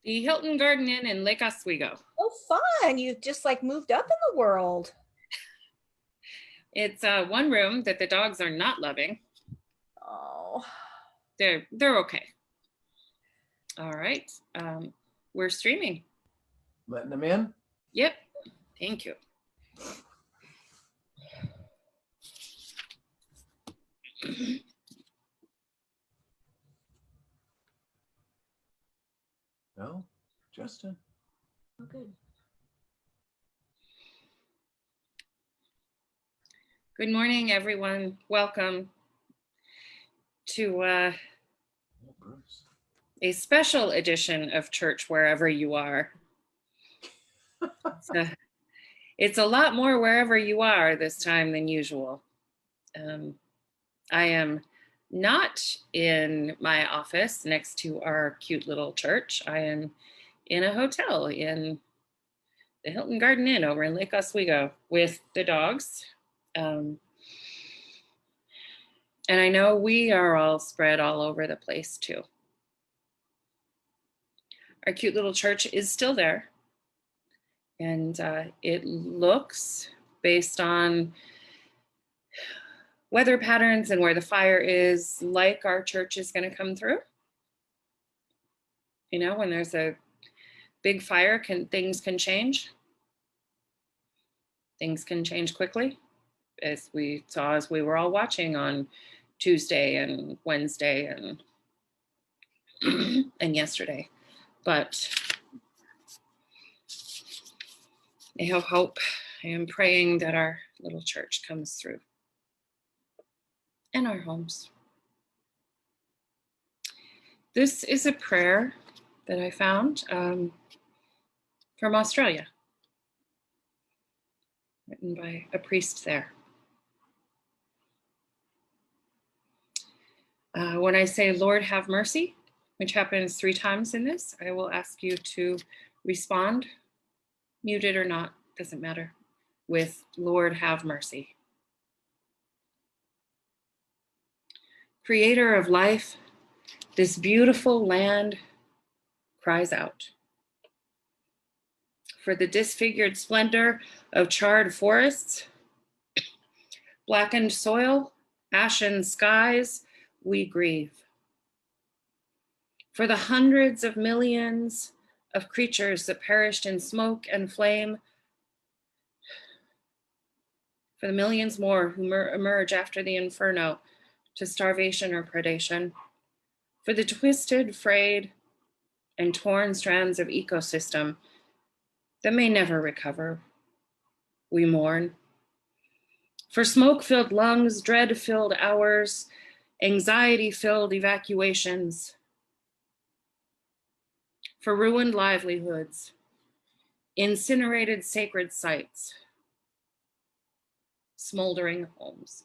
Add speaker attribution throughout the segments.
Speaker 1: The Hilton Garden Inn in Lake Oswego.
Speaker 2: Oh, fun. You've just like moved up in the world.
Speaker 1: It's one room that the dogs are not loving.
Speaker 2: Oh.
Speaker 1: They're okay. All right. We're streaming.
Speaker 3: Letting them in?
Speaker 1: Yep. Thank you.
Speaker 3: No, Justin.
Speaker 2: Oh, good.
Speaker 1: Good morning, everyone. Welcome to a special edition of Church Wherever You Are. It's a lot more wherever you are this time than usual. I am not in my office next to our cute little church. I am in a hotel in the Hilton Garden Inn over in Lake Oswego with the dogs. And I know we are all spread all over the place too. Our cute little church is still there. And it looks, based on weather patterns and where the fire is, like our church is going to come through. You know, when there's a big fire, things can change. Things can change quickly, as we saw as we were all watching on Tuesday and Wednesday and and yesterday. But I have hope. I am praying that our little church comes through and our homes. This is a prayer that I found from Australia, written by a priest there. When I say, Lord, have mercy, which happens 3 times in this, I will ask you to respond, muted or not, doesn't matter, with Lord, have mercy. Creator of life, this beautiful land cries out. For the disfigured splendor of charred forests, blackened soil, ashen skies, we grieve. For the hundreds of millions of creatures that perished in smoke and flame, for the millions more who emerge after the inferno to starvation or predation, for the twisted, frayed, and torn strands of ecosystem that may never recover, we mourn. For smoke-filled lungs, dread-filled hours, anxiety-filled evacuations, for ruined livelihoods, incinerated sacred sites, smoldering homes.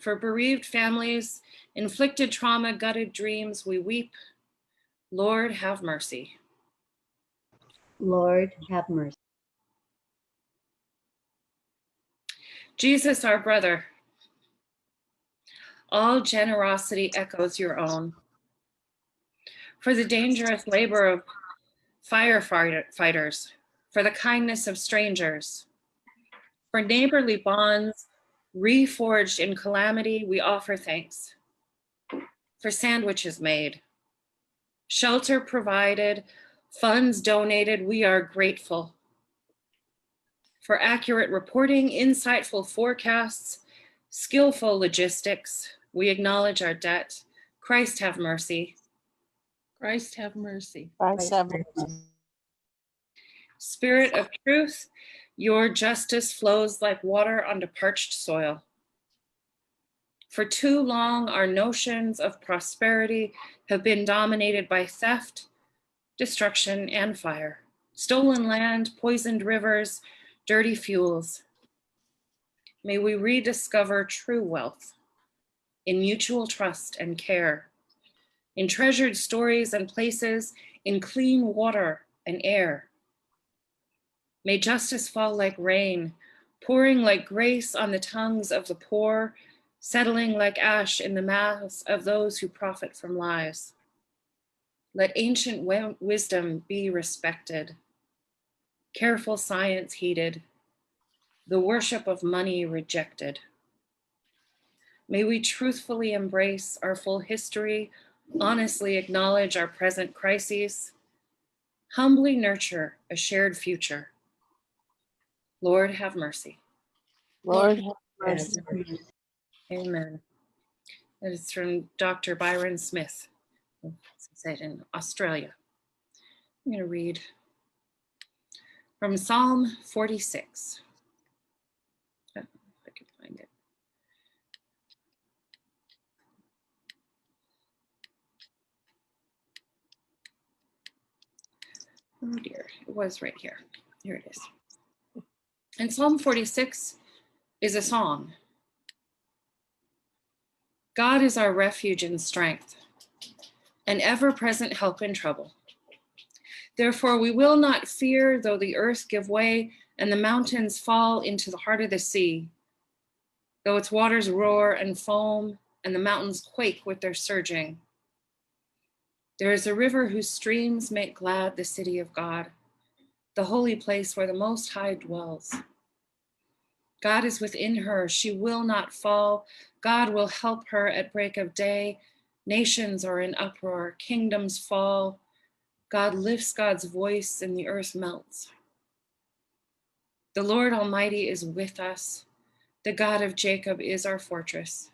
Speaker 1: For bereaved families, inflicted trauma, gutted dreams, we weep. Lord, have mercy.
Speaker 4: Lord, have mercy.
Speaker 1: Jesus, our brother, all generosity echoes your own. For the dangerous labor of firefighters, for the kindness of strangers, for neighborly bonds reforged in calamity, we offer thanks. For sandwiches made, shelter provided, funds donated, we are grateful. For accurate reporting, insightful forecasts, skillful logistics, we acknowledge our debt. Christ have mercy. Christ have mercy.
Speaker 4: Christ have mercy.
Speaker 1: Spirit of truth, your justice flows like water onto parched soil. For too long, our notions of prosperity have been dominated by theft, destruction, and fire. Stolen land, poisoned rivers, dirty fuels. May we rediscover true wealth in mutual trust and care, in treasured stories and places, in clean water and air. May justice fall like rain, pouring like grace on the tongues of the poor, settling like ash in the mouths of those who profit from lies. Let ancient wisdom be respected, careful science heeded, the worship of money rejected. May we truthfully embrace our full history, honestly acknowledge our present crises, humbly nurture a shared future. Lord, have mercy.
Speaker 5: Lord, have
Speaker 4: Yes.
Speaker 5: mercy.
Speaker 1: Amen. That is from Dr. Byron Smith, as I said, in Australia. I'm going to read from Psalm 46. If I can find it. Oh dear, it was right here. Here it is. And Psalm 46 is a song. God is our refuge and strength, an ever-present help in trouble. Therefore, we will not fear, though the earth give way and the mountains fall into the heart of the sea, though its waters roar and foam and the mountains quake with their surging. There is a river whose streams make glad the city of God, the holy place where the Most High dwells. God is within her, she will not fall. God will help her at break of day. Nations are in uproar, kingdoms fall. God lifts God's voice and the earth melts. The Lord Almighty is with us. The God of Jacob is our fortress.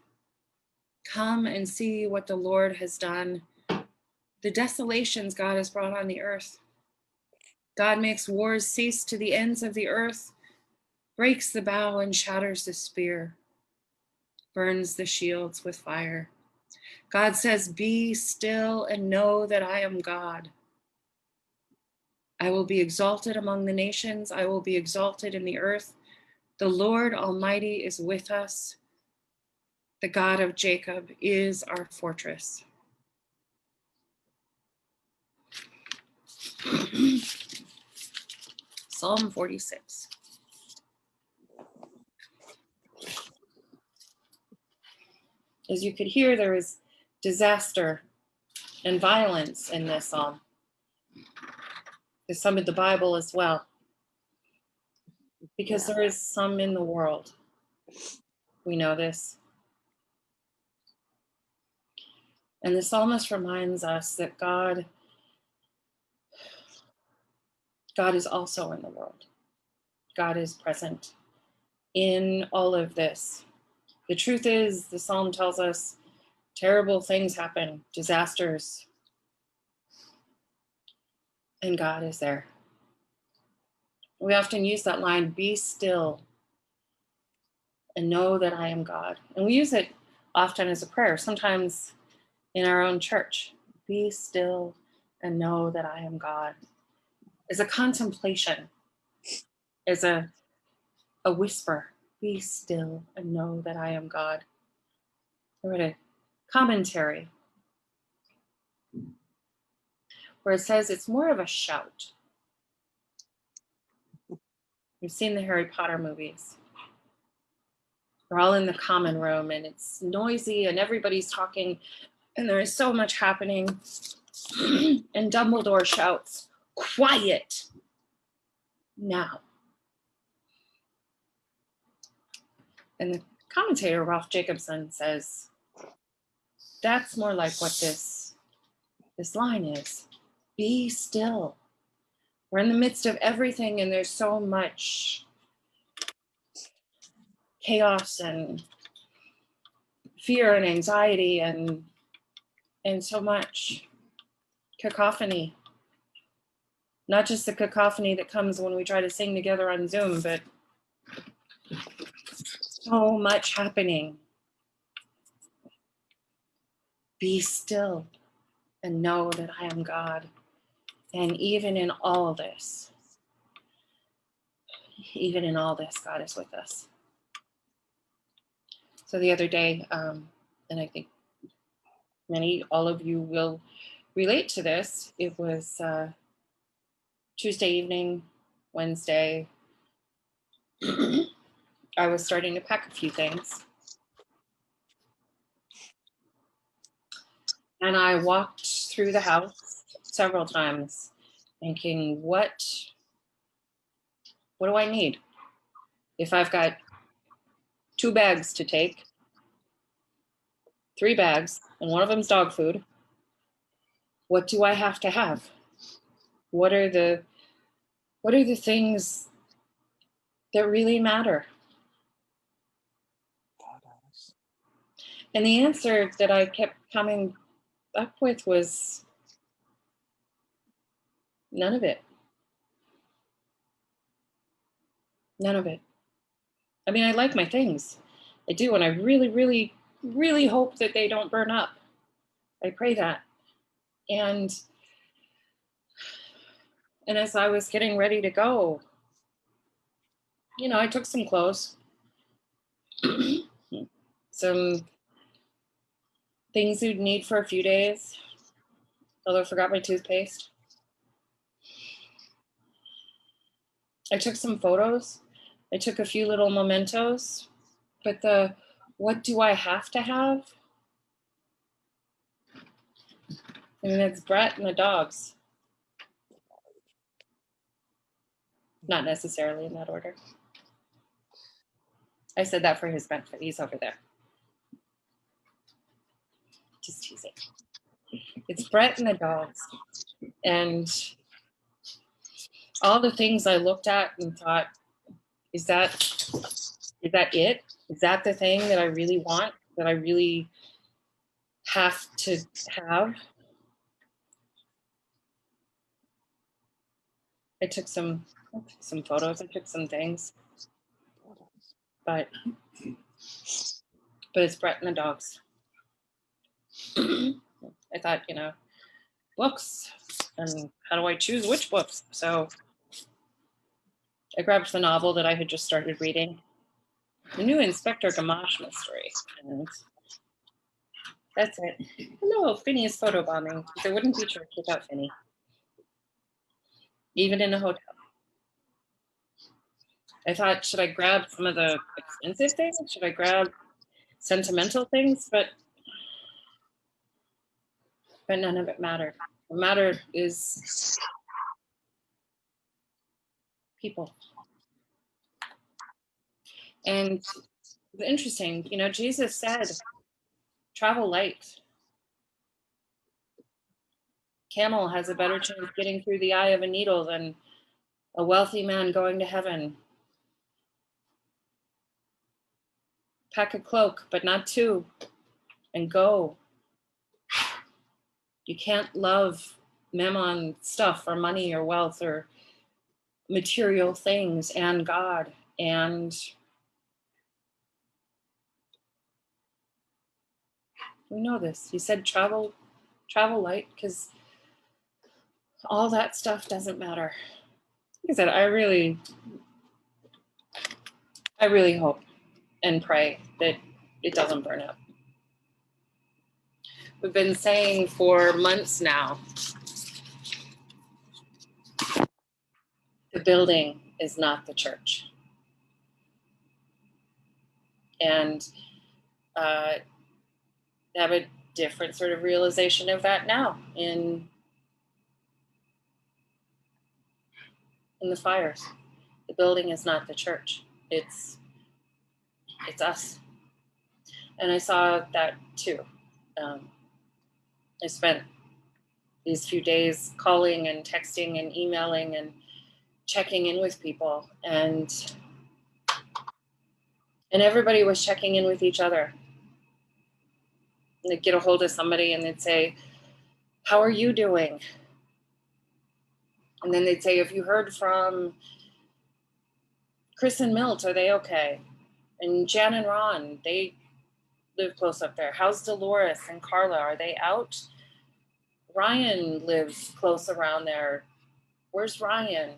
Speaker 1: Come and see what the Lord has done, the desolations God has brought on the earth. God makes wars cease to the ends of the earth, breaks the bow and shatters the spear, burns the shields with fire. God says, be still and know that I am God. I will be exalted among the nations. I will be exalted in the earth. The Lord Almighty is with us. The God of Jacob is our fortress. Psalm 46. As you could hear, there is disaster and violence in this psalm. There's some in the Bible as well, because there is some in the world. We know this. And the psalmist reminds us that God is also in the world. God is present in all of this. The truth is, the psalm tells us terrible things happen, disasters, and God is there. We often use that line, be still and know that I am God. And we use it often as a prayer, sometimes in our own church. Be still and know that I am God. As a contemplation, as a whisper, be still and know that I am God. I read a commentary where it says it's more of a shout. You've seen the Harry Potter movies. We're all in the common room and it's noisy and everybody's talking and there is so much happening. And Dumbledore shouts, quiet now. And the commentator, Ralph Jacobson, says, that's more like what this line is. Be still. We're in the midst of everything and there's so much chaos and fear and anxiety and so much cacophony. Not just the cacophony that comes when we try to sing together on Zoom, but so much happening. Be still and know that I am God. And even in all this, God is with us. So the other day, and I think all of you will relate to this, it was Tuesday evening, Wednesday. I was starting to pack a few things. And I walked through the house several times thinking, what do I need? If I've got 2 bags to take, 3 bags, and one of them's dog food, what do I have to have? What are the things that really matter? And the answer that I kept coming up with was none of it. None of it. I mean, I like my things. I do, and I really, really, really hope that they don't burn up. I pray that. And as I was getting ready to go, you know, I took some clothes, some things you'd need for a few days, although I forgot my toothpaste. I took some photos. I took a few little mementos, but the what do I have to have? I mean, it's Brett and the dogs. Not necessarily in that order. I said that for his benefit. He's over there. Just teasing. It's Brett and the dogs. And all the things I looked at and thought, is that it? Is that the thing that I really want? That I really have to have? I took some photos. I took some things. But it's Brett and the dogs. I thought, you know, books, and how do I choose which books? So I grabbed the novel that I had just started reading, the new Inspector Gamache mystery, and that's it. No, Phineas photobombing. There wouldn't be church without Phineas, even in a hotel. I thought, should I grab some of the expensive things? Should I grab sentimental things? But none of it mattered. What mattered is people. And it's interesting, you know, Jesus said, travel light. Camel has a better chance getting through the eye of a needle than a wealthy man going to heaven. Pack a cloak, but not 2, and go. You can't love mammon stuff or money or wealth or material things and God. And we know this. He said travel light, because all that stuff doesn't matter. Like I said, I really hope and pray that it doesn't burn up. We've been saying for months now, the building is not the church. And have a different sort of realization of that now in the fires. The building is not the church. It's us. And I saw that too. I spent these few days calling and texting and emailing and checking in with people, and everybody was checking in with each other. And they'd get a hold of somebody and they'd say, how are you doing? And then they'd say, have you heard from Chris and Milt? Are they okay? And Jan and Ron, they live close up there. How's Dolores and Carla? Are they out? Ryan lives close around there. Where's Ryan?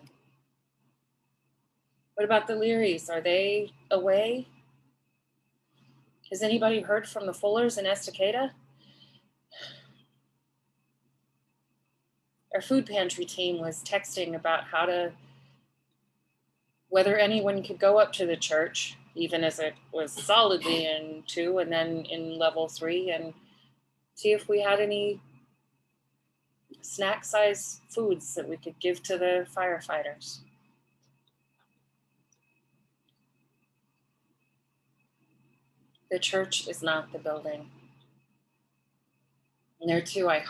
Speaker 1: What about the Learys? Are they away? Has anybody heard from the Fullers in Estacada? Our food pantry team was texting about whether anyone could go up to the church, even as it was solidly in 2 and then in level 3, and see if we had any snack-size foods that we could give to the firefighters. The church is not the building. And there too, I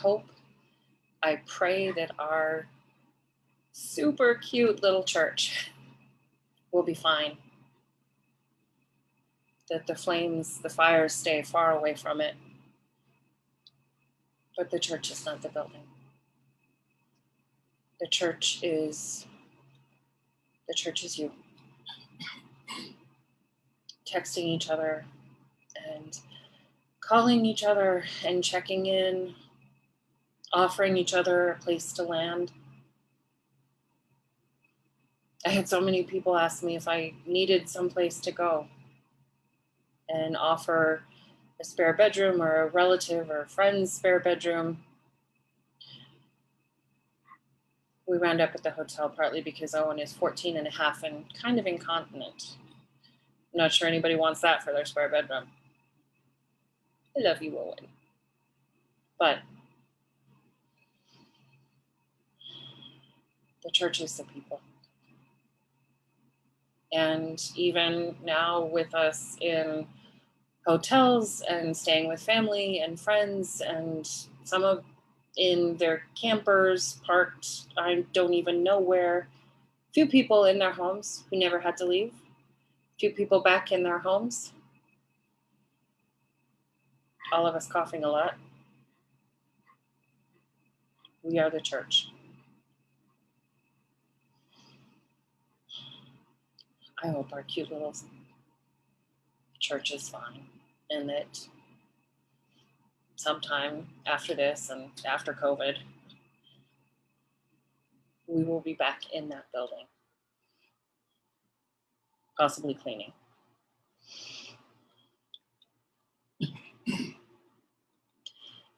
Speaker 1: pray that our super cute little church will be fine. That the flames, the fires stay far away from it. But the church is not the building. The church is you. Texting each other and calling each other and checking in, offering each other a place to land. I had so many people ask me if I needed someplace to go and offer a spare bedroom or a relative or a friend's spare bedroom. We wound up at the hotel partly because Owen is 14 and a half and kind of incontinent. I'm not sure anybody wants that for their spare bedroom. I love you, Owen. But the church is the people. And even now with us in hotels and staying with family and friends and some of in their campers parked, I don't even know where. Few people in their homes who never had to leave. Few people back in their homes. All of us coughing a lot. We are the church. I hope our cute little church is fine and that sometime after this and after COVID, we will be back in that building, possibly cleaning.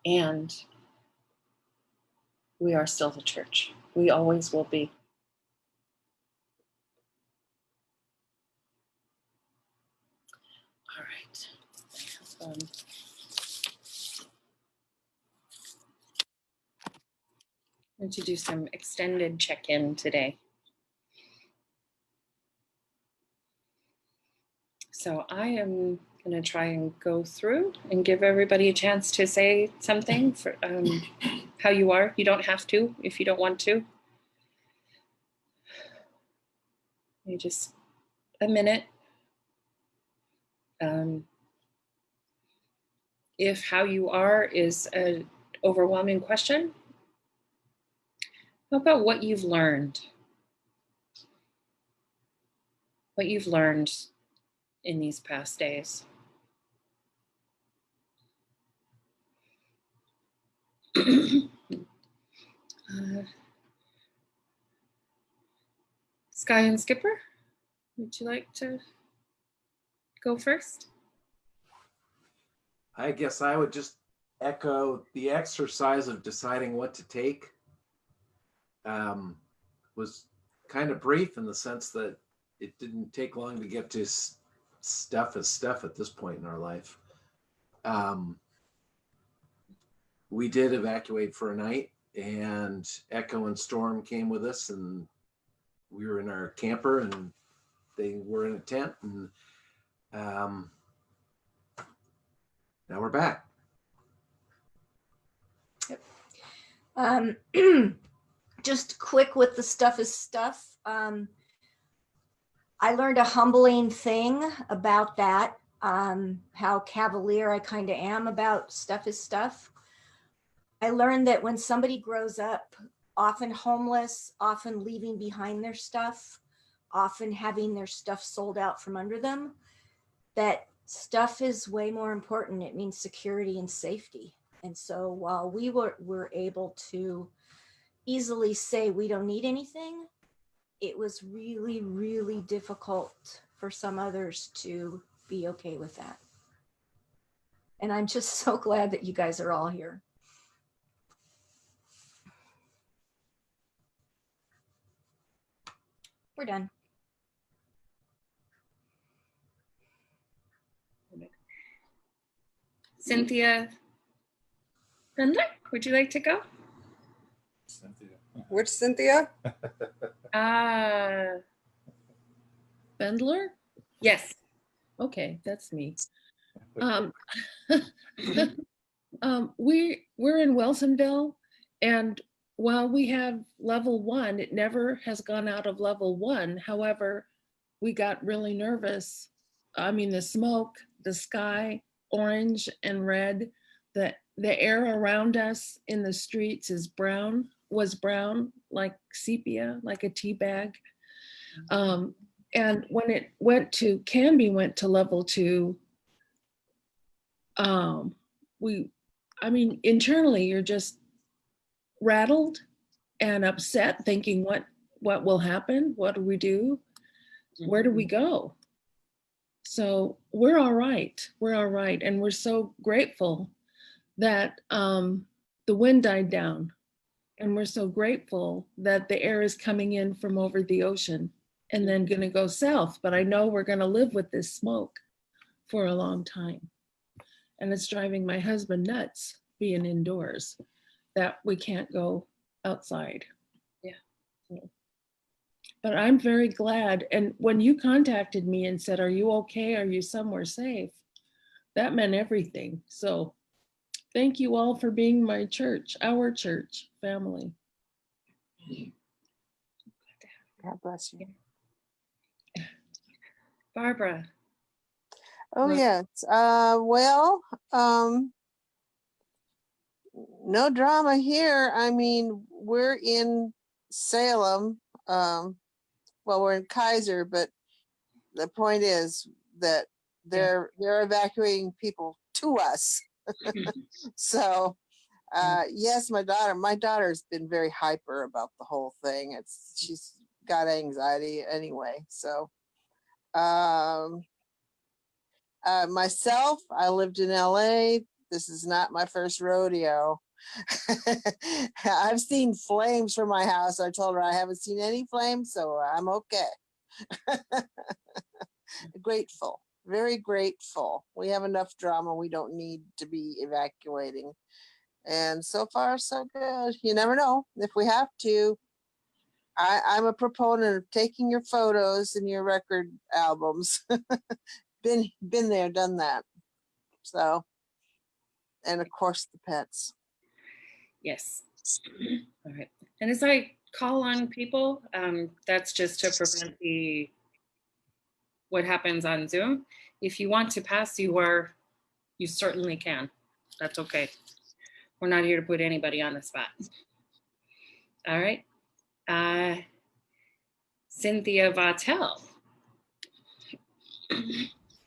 Speaker 1: And we are still the church. We always will be. All right. I'm going to do some extended check-in today. So I am going to try and go through and give everybody a chance to say something for how you are. You don't have to if you don't want to. You just a minute. If how you are is an overwhelming question, how about what you've learned? What you've learned in these past days. Sky and Skipper, would you like to go first?
Speaker 3: I guess I would just echo the exercise of deciding what to take. Was kind of brief in the sense that it didn't take long to get to stuff at this point in our life. We did evacuate for a night, and Echo and Storm came with us, and we were in our camper and they were in a tent, and now we're back.
Speaker 2: Just quick with the stuff is stuff. I learned a humbling thing about that, how cavalier I kind of am about stuff is stuff. I learned that when somebody grows up, often homeless, often leaving behind their stuff, often having their stuff sold out from under them, that stuff is way more important. It means security and safety. And so while we were able to easily say we don't need anything, it was really, really difficult for some others to be okay with that. And I'm just so glad that you guys are all here. We're done.
Speaker 1: Cynthia Brindler, would you like to go?
Speaker 5: Which Cynthia?
Speaker 1: Bendler? Yes. Okay, that's me. We're in Wilsonville, and while we have level 1, it never has gone out of level 1. However, we got really nervous. I mean, the smoke, the sky, orange and red, the air around us in the streets was brown, like sepia, like a tea bag. And when it Canby went to level 2, internally you're just rattled and upset, thinking what will happen? What do we do? Where do we go? So we're all right. We're all right. And we're so grateful that the wind died down. And we're so grateful that the air is coming in from over the ocean and then going to go south. But I know we're going to live with this smoke for a long time. And it's driving my husband nuts being indoors, that we can't go outside. Yeah. But I'm very glad. And when you contacted me and said, "Are you okay? Are you somewhere safe?" That meant everything. So thank you all for being my church, our church family.
Speaker 6: God bless you.
Speaker 1: Barbara.
Speaker 6: Oh, yes. No drama here. I mean, we're in Salem. We're in Kaiser, but the point is that they're evacuating people to us. So, yes, my daughter's been very hyper about the whole thing. She's got anxiety anyway. So, myself, I lived in LA. This is not my first rodeo. I've seen flames from my house. I told her I haven't seen any flames, so I'm okay. Grateful, very grateful. We have enough drama. We don't need to be evacuating. And so far, so good. You never know if we have to. I'm a proponent of taking your photos and your record albums. Been there, done that. So, and of course the pets.
Speaker 1: Yes. All right. And as I call on people, that's just to prevent what happens on Zoom. If you want to pass, you certainly can. That's okay. We're not here to put anybody on the spot. All right. Cynthia Vattel.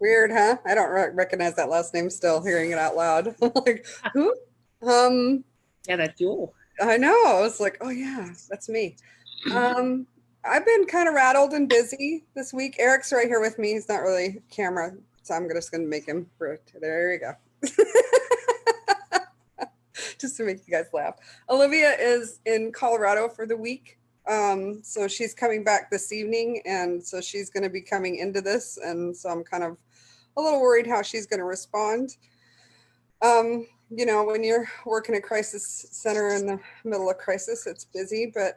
Speaker 5: Weird, huh? I don't recognize that last name still, hearing it out loud. Like, who?
Speaker 1: Yeah, that's you.
Speaker 5: I know. I was like, oh yeah, that's me. I've been kind of rattled and busy this week. Eric's right here with me. He's not really camera, so I'm just going to make him. There you go. Just to make you guys laugh. Olivia is in Colorado for the week. So she's coming back this evening, and so she's going to be coming into this, and so I'm kind of a little worried how she's going to respond. You know, when you're working a crisis center in the middle of crisis, it's busy, but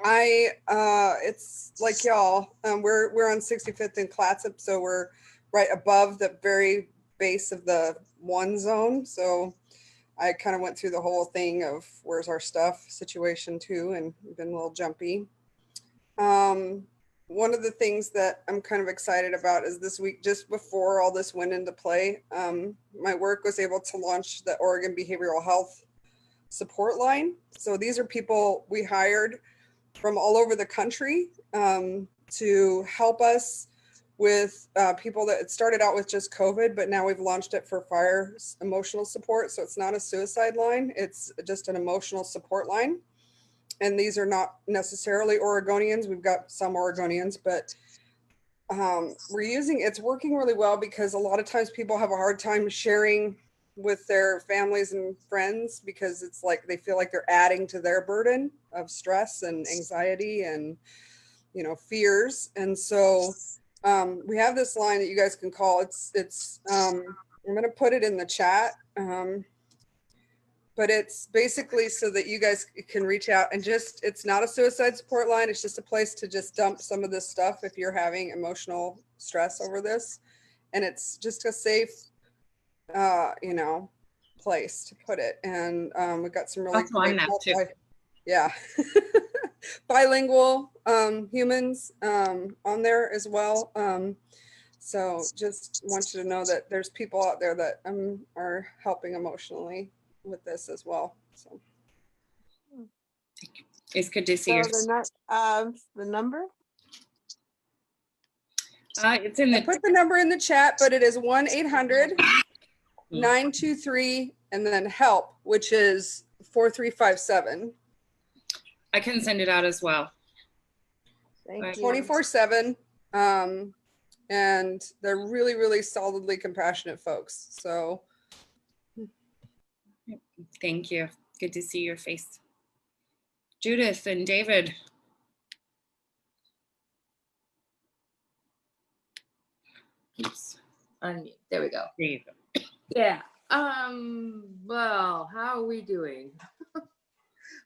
Speaker 5: it's like y'all, we're on 65th and Clatsop, so we're right above the very base of the 1 zone. So I kind of went through the whole thing of where's our stuff situation too, and been a little jumpy. One of the things that I'm kind of excited about is this week, just before all this went into play, my work was able to launch the Oregon Behavioral Health Support Line. So these are people we hired from all over the country to help us with people that it started out with just COVID, but now we've launched it for fire emotional support. So it's not a suicide line, it's just an emotional support line. And these are not necessarily Oregonians. We've got some Oregonians, but it's working really well because a lot of times people have a hard time sharing with their families and friends because it's like they feel like they're adding to their burden of stress and anxiety and, you know, fears. And so we have this line that you guys can call. I'm going to put it in the chat. but it's basically so that you guys can reach out and just, it's not a suicide support line. It's just a place to just dump some of this stuff if you're having emotional stress over this. And it's just a safe, you know, place to put it. And we've got some really
Speaker 1: Also, I'm
Speaker 5: great,
Speaker 1: that too.
Speaker 5: yeah, bilingual humans on there as well. So just want you to know that there's people out there that are helping emotionally with this as well. So
Speaker 1: It's good to see
Speaker 6: So
Speaker 1: you.
Speaker 6: the number?
Speaker 1: It's in
Speaker 5: I
Speaker 1: the,
Speaker 5: put the number in the chat, but it is 1-800-923 and then help, which is 4357.
Speaker 1: I can send it out as well.
Speaker 6: Thank
Speaker 1: Right.
Speaker 6: you.
Speaker 5: 24/7. And they're really, really solidly compassionate folks. So
Speaker 1: Thank you. Good to see your face. Judith and David. Oops.
Speaker 7: Unmute. There we go.
Speaker 1: There you go.
Speaker 7: Yeah. Well, how are we doing?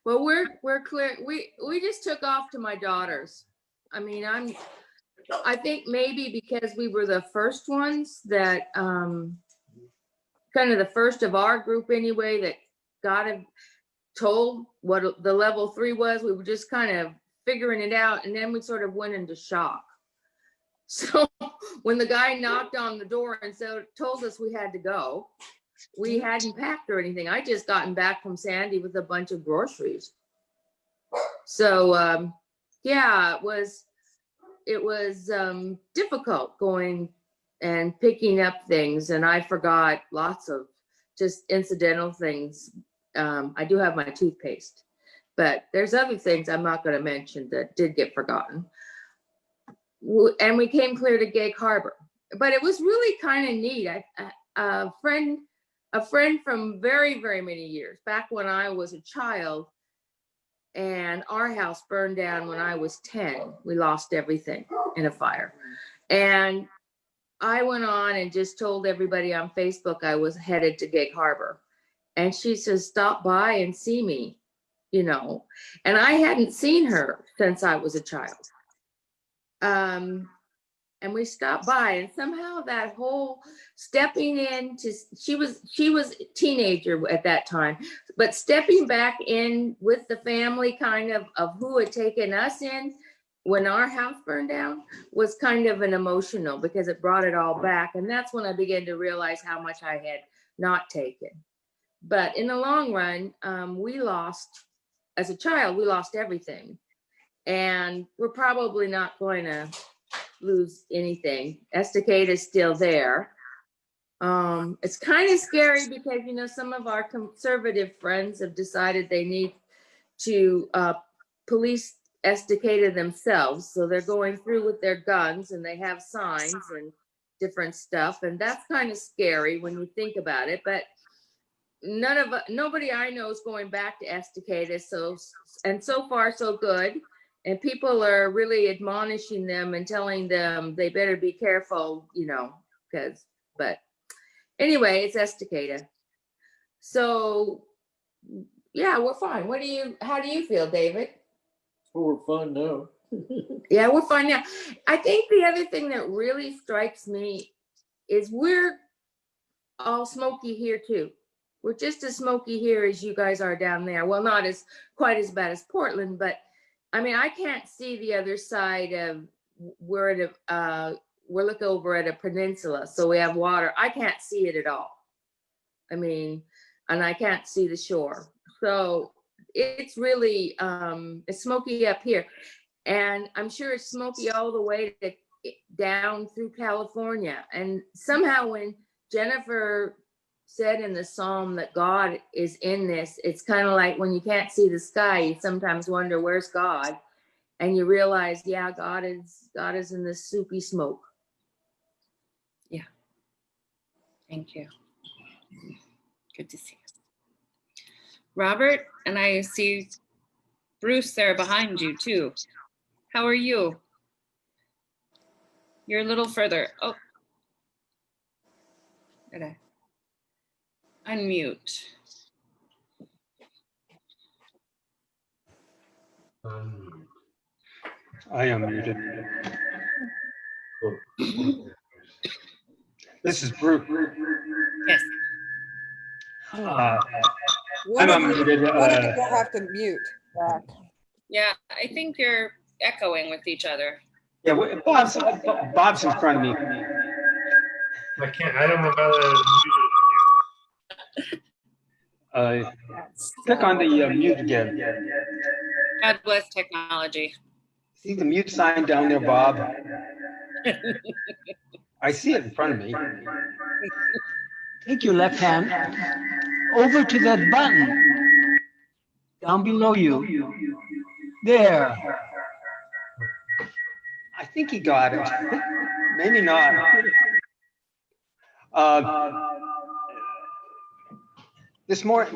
Speaker 7: Well, we're clear. We just took off to my daughter's. I mean, I think maybe because we were the first ones that kind of the first of our group anyway that got told what the level 3 was. We were just kind of figuring it out, and then we sort of went into shock. So when the guy knocked on the door and told us we had to go, we hadn't packed or anything. I just gotten back from Sandy with a bunch of groceries. So yeah, it was difficult going and picking up things, and I forgot lots of just incidental things. I do have my toothpaste, but there's other things I'm not going to mention that did get forgotten. And we came clear to Gig Harbor, but it was really kind of neat. A friend from very, very many years back when I was a child, and our house burned down when I was 10. We lost everything in a fire. And I went on and just told everybody on Facebook I was headed to Gig Harbor. And she says, stop by and see me, you know. And I hadn't seen her since I was a child. And we stopped by, and somehow that whole stepping into, she was a teenager at that time, but stepping back in with the family kind of who had taken us in when our house burned down was kind of an emotional, because it brought it all back. And that's when I began to realize how much I had not taken. But in the long run, as a child, we lost everything. And we're probably not going to lose anything. Estacade is still there. It's kind of scary because, you know, some of our conservative friends have decided they need to police Estacade themselves. So they're going through with their guns, and they have signs and different stuff. And that's kind of scary when you think about it. But nobody I know is going back to Estacade. So far so good. And people are really admonishing them and telling them they better be careful, you know, but anyway, it's Estacada. So yeah, we're fine. How do you feel, David?
Speaker 8: Well, we're fine now.
Speaker 7: Yeah, we're fine now. I think the other thing that really strikes me is we're all smoky here too. We're just as smoky here as you guys are down there. Well, not quite as bad as Portland, but I mean, I can't see the other side of we're looking over at a peninsula, so we have water. I can't see it at all. I mean, and I can't see the shore. So it's really, it's smoky up here. And I'm sure it's smoky all the way down through California. And somehow when Jennifer said in the Psalm that God is in this, it's kind of like when you can't see the sky, you sometimes wonder, where's God? And you realize, yeah, God is in this soupy smoke.
Speaker 1: Yeah. Thank you. Good to see you. Robert, and I see Bruce there behind you too. How are you? You're a little further. Oh. Gotta unmute.
Speaker 9: I am muted. This is Bruce.
Speaker 1: Yes.
Speaker 5: One
Speaker 9: I'm
Speaker 5: of you,
Speaker 9: unmuted.
Speaker 5: one of you will have to mute.
Speaker 6: Back.
Speaker 1: Yeah, I think you're echoing with each other.
Speaker 9: Yeah, Bob's in front of me.
Speaker 8: I can't, I don't know how to
Speaker 9: Click on the mute again.
Speaker 1: God bless technology.
Speaker 9: See the mute sign down there, Bob? I see it in front of me.
Speaker 10: Take your left hand over to that button down below you. There.
Speaker 9: I think he got it. Maybe not. This one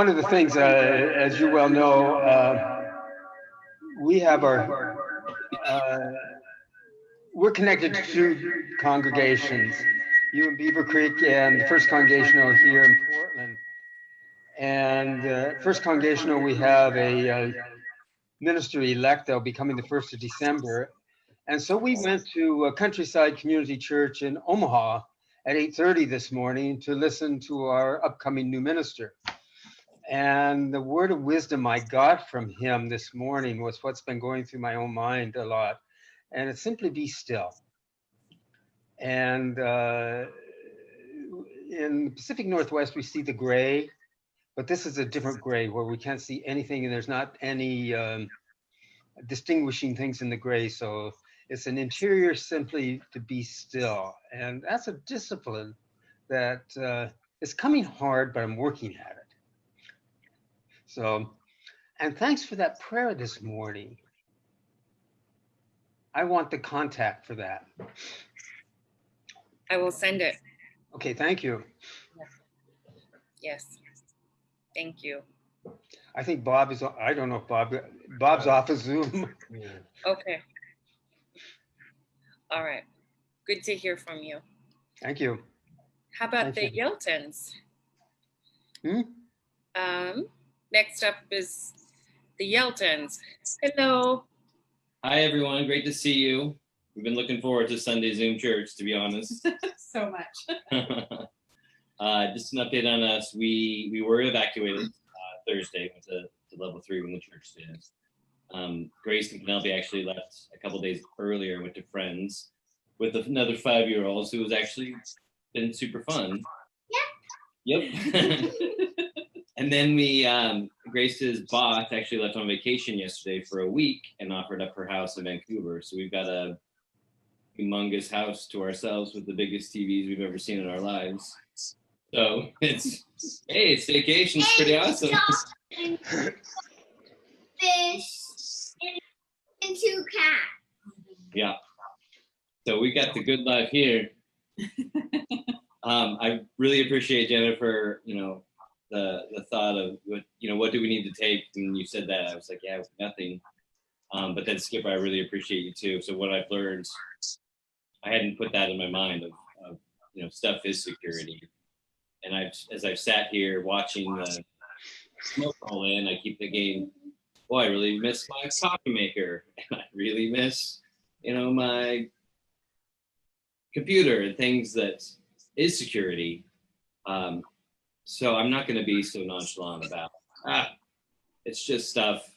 Speaker 9: of the things, as you well know, we have we're connected to two congregations, you in Beavercreek and the First Congregational here in Portland. And First Congregational, we have a minister-elect that'll be coming the 1st of December. And so we went to Countryside Community Church in Omaha at 8:30 this morning to listen to our upcoming new minister. And the word of wisdom I got from him this morning was what's been going through my own mind a lot. And it's simply be still. And in the Pacific Northwest, we see the gray, but this is a different gray where we can't see anything and there's not any distinguishing things in the gray. So it's an interior simply to be still. And that's a discipline that is coming hard, but I'm working at it. So, and thanks for that prayer this morning. I want the contact for that.
Speaker 1: I will send it.
Speaker 9: Okay, thank you.
Speaker 1: Yes. Thank you.
Speaker 9: I think Bob is, I don't know if Bob's off of Zoom.
Speaker 1: Okay. All right. Good to hear from you.
Speaker 9: Thank you.
Speaker 1: How about
Speaker 9: Thank
Speaker 1: the Yeltons?
Speaker 9: Hmm?
Speaker 1: Next up is the Yeltons. Hello.
Speaker 11: Hi, everyone. Great to see you. We've been looking forward to Sunday Zoom church, to be honest.
Speaker 12: So much.
Speaker 11: Just an update on us. We were evacuated Thursday, went to level 3 when the church did. Grace and Penelope actually left a couple days earlier, went to friends with another 5-year-old who was actually been super fun. Yep. And then Grace's boss actually left on vacation yesterday for a week and offered up her house in Vancouver. So we've got a humongous house to ourselves with the biggest TVs we've ever seen in our lives. So it's staycation's pretty awesome.
Speaker 13: Fish and 2 cats.
Speaker 11: Yeah. So we got the good life here. I really appreciate Jennifer, the thought of what do we need to take? And you said that, I was like, yeah, nothing. But then Skipper, I really appreciate you too. So what I've learned, I hadn't put that in my mind of stuff is security. And as I've sat here watching the smoke roll in, I keep thinking, boy, I really miss my coffee maker. And I really miss, my computer and things that is security. So I'm not going to be so nonchalant about, it's just stuff,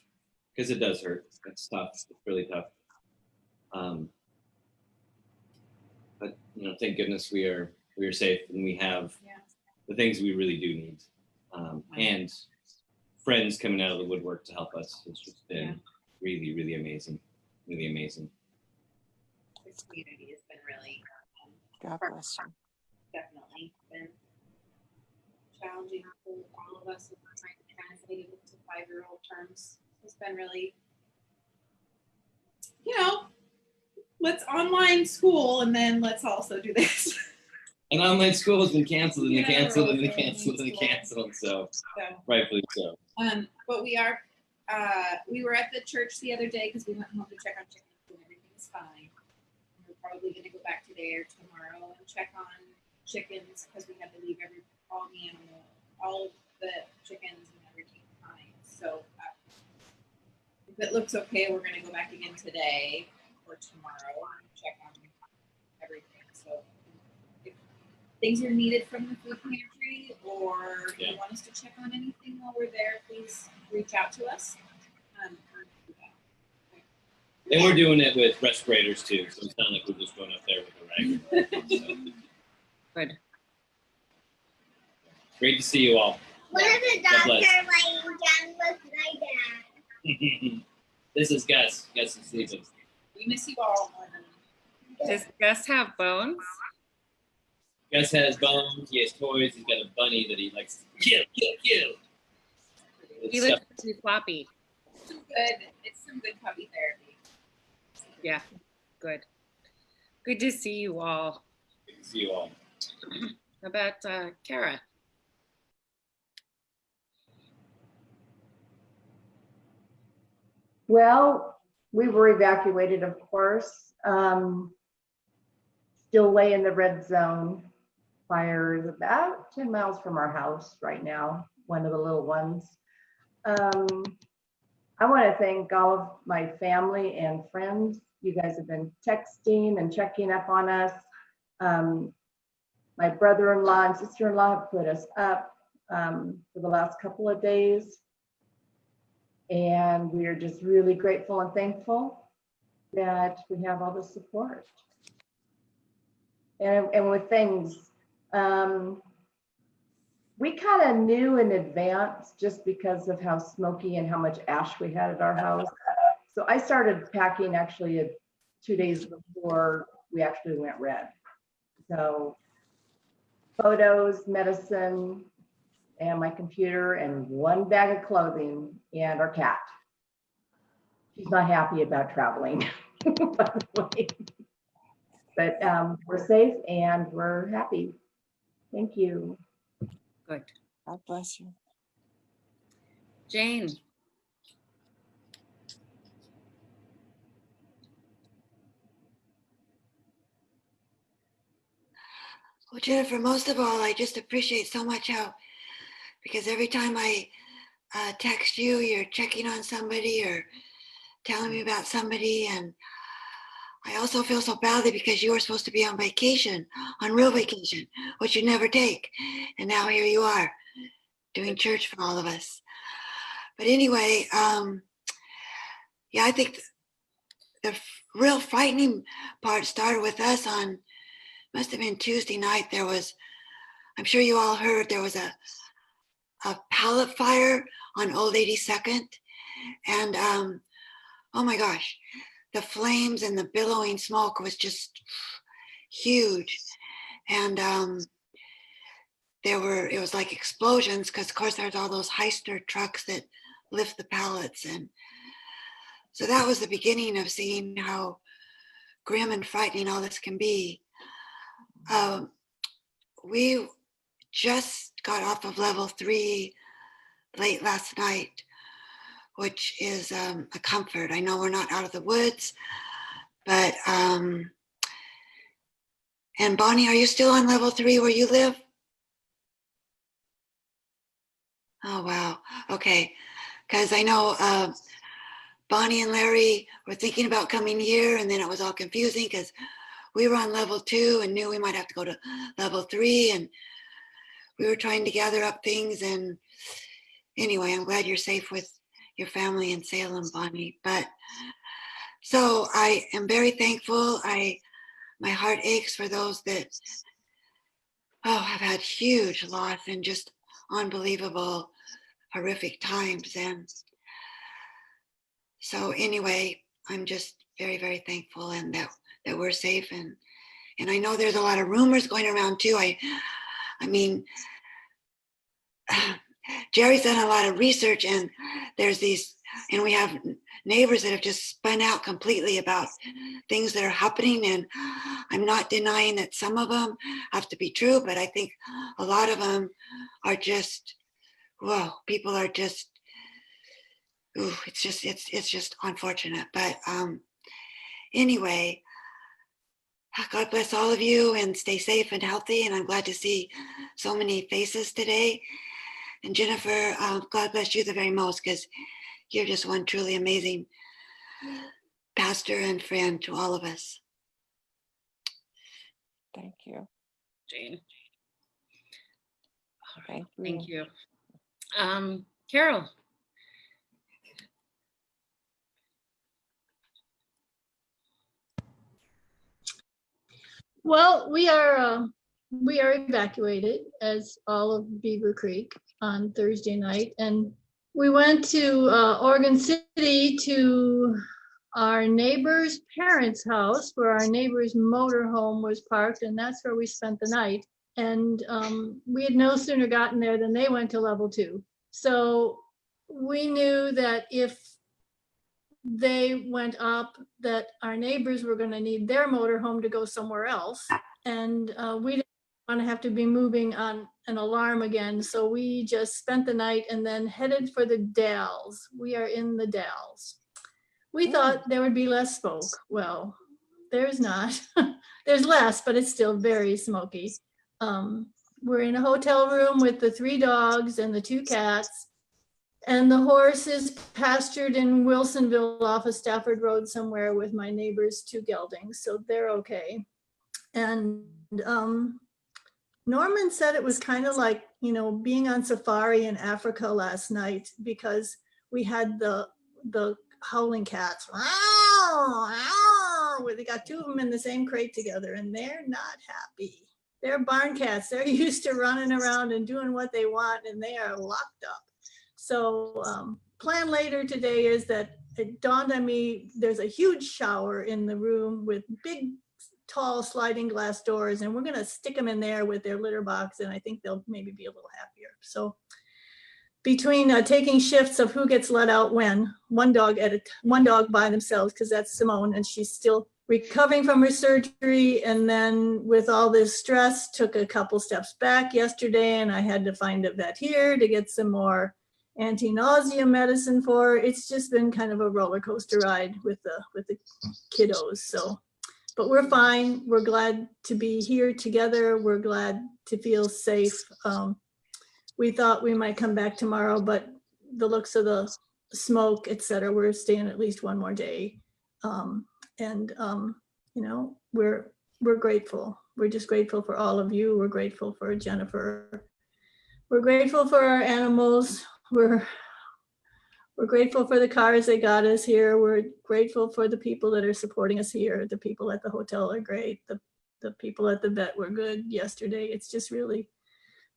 Speaker 11: because it does hurt. It's tough. It's really tough. But thank goodness we are safe and we have the things we really do need, and friends coming out of the woodwork to help us. It's just been really, really amazing. Really amazing.
Speaker 12: This community has been really
Speaker 6: God bless you.
Speaker 12: definitely been challenging for all of us. Trying to translate it to 5-year-old terms. It's been really, let's online school and then let's also do this.
Speaker 11: And online school has been canceled and canceled and canceled and canceled. So rightfully so.
Speaker 12: But we were at the church the other day because we went home to check on chickens and everything's fine. We're probably going to go back today or tomorrow and check on chickens because we had to leave all the animals, all of the chickens and everything fine. So If it looks okay, we're gonna go back again today or tomorrow and check on everything. So if things are needed from the food pantry or you want us to check on anything while we're there, please reach out to us.
Speaker 11: And we're doing it with respirators too, so it's not like we're just going up there with a regular. So.
Speaker 1: Good.
Speaker 11: Great to see you all.
Speaker 13: What is the doctor laying down with my dad?
Speaker 11: This is Gus. Gus is sleeping.
Speaker 12: We miss you all.
Speaker 1: Does Gus have bones?
Speaker 11: Gus has bones. He has toys. He's got a bunny that he likes to kill.
Speaker 1: He looks pretty floppy.
Speaker 12: It's some good puppy therapy.
Speaker 1: Yeah, good. Good to see you all.
Speaker 11: Good to see you all.
Speaker 1: How about Kara?
Speaker 4: Well, we were evacuated, of course. Still way in the red zone. Fire is about 10 miles from our house right now, one of the little ones. I want to thank all of my family and friends. You guys have been texting and checking up on us. My brother-in-law and sister-in-law have put us up for the last couple of days. And we are just really grateful and thankful that we have all the support. And with things, we kind of knew in advance just because of how smoky and how much ash we had at our house. So I started packing actually 2 days before we actually went red. So photos, medicine, and my computer, and one bag of clothing, and our cat. She's not happy about traveling, by the way. But we're safe and we're happy. Thank you.
Speaker 1: Good.
Speaker 6: God bless you.
Speaker 1: Jane.
Speaker 14: Well, Jennifer, most of all, I just appreciate so much how, because every time I text you, you're checking on somebody or telling me about somebody. And I also feel so badly because you were supposed to be on vacation, on real vacation, which you never take. And now here you are doing church for all of us. But anyway, yeah, I think the real frightening part started with us on, must have been Tuesday night. There was, I'm sure you all heard, there was a pallet fire on Old 82nd. And oh my gosh, the flames and the billowing smoke was just huge. And it was like explosions because of course there's all those heister trucks that lift the pallets. And so that was the beginning of seeing how grim and frightening all this can be. We just got off of level 3 late last night, which is a comfort. I know we're not out of the woods, but, and Bonnie, are you still on level 3 where you live? Oh, wow. Okay. Because I know Bonnie and Larry were thinking about coming here, and then it was all confusing because we were on level 2 and knew we might have to go to level 3, and we were trying to gather up things. And anyway, I'm glad you're safe with your family in Salem, Bonnie. But so I am very thankful. My heart aches for those that have had huge loss and just unbelievable, horrific times. And so anyway, I'm just very, very thankful and that we're safe. And I know there's a lot of rumors going around too. I mean, Jerry's done a lot of research, and there's these, and we have neighbors that have just spun out completely about things that are happening. And I'm not denying that some of them have to be true, but I think a lot of them are just, whoa, people are just, ooh, it's just unfortunate. But anyway, God bless all of you and stay safe and healthy. And I'm glad to see so many faces today. And Jennifer, God bless you the very most, because you're just one truly amazing pastor and friend to all of us.
Speaker 6: Thank you.
Speaker 1: Jane.
Speaker 6: Thank you.
Speaker 1: Thank you. Carol.
Speaker 15: Well, we are evacuated as all of Beaver Creek on Thursday night, and we went to Oregon City to our neighbor's parents' house where our neighbor's motorhome was parked, and that's where we spent the night. And we had no sooner gotten there than they went to level 2. So we knew that if they went up, that our neighbors were going to need their motorhome to go somewhere else. And we didn't want to have to be moving on an alarm again. So we just spent the night and then headed for the Dalles. We are in the Dalles. We thought there would be less smoke. Well, there's not. There's less, but it's still very smoky. We're in a hotel room with the 3 dogs and the 2 cats. And the horse is pastured in Wilsonville off of Stafford Road somewhere with my neighbor's 2 geldings, so they're okay. And Norman said it was kind of like, you know, being on safari in Africa last night, because we had the howling cats. Where they got 2 of them in the same crate together, and they're not happy. They're barn cats. They're used to running around and doing what they want, and they are locked up. So plan later today is that it dawned on me, there's a huge shower in the room with big, tall sliding glass doors, and we're going to stick them in there with their litter box, and I think they'll maybe be a little happier. So between taking shifts of who gets let out when, one dog by themselves, because that's Simone, and she's still recovering from her surgery, and then with all this stress, took a couple steps back yesterday, and I had to find a vet here to get some more anti-nausea medicine for her. It's just been kind of a roller coaster ride with the kiddos. So, but we're fine. We're glad to be here together. We're glad to feel safe. We thought we might come back tomorrow, but the looks of the smoke, etc., we're staying at least one more day. You know, we're grateful. We're just grateful for all of you. We're grateful for Jennifer. We're grateful for our animals. We're grateful for the cars that got us here. We're grateful for the people that are supporting us here. The people at the hotel are great. The people at the vet were good yesterday. It's just really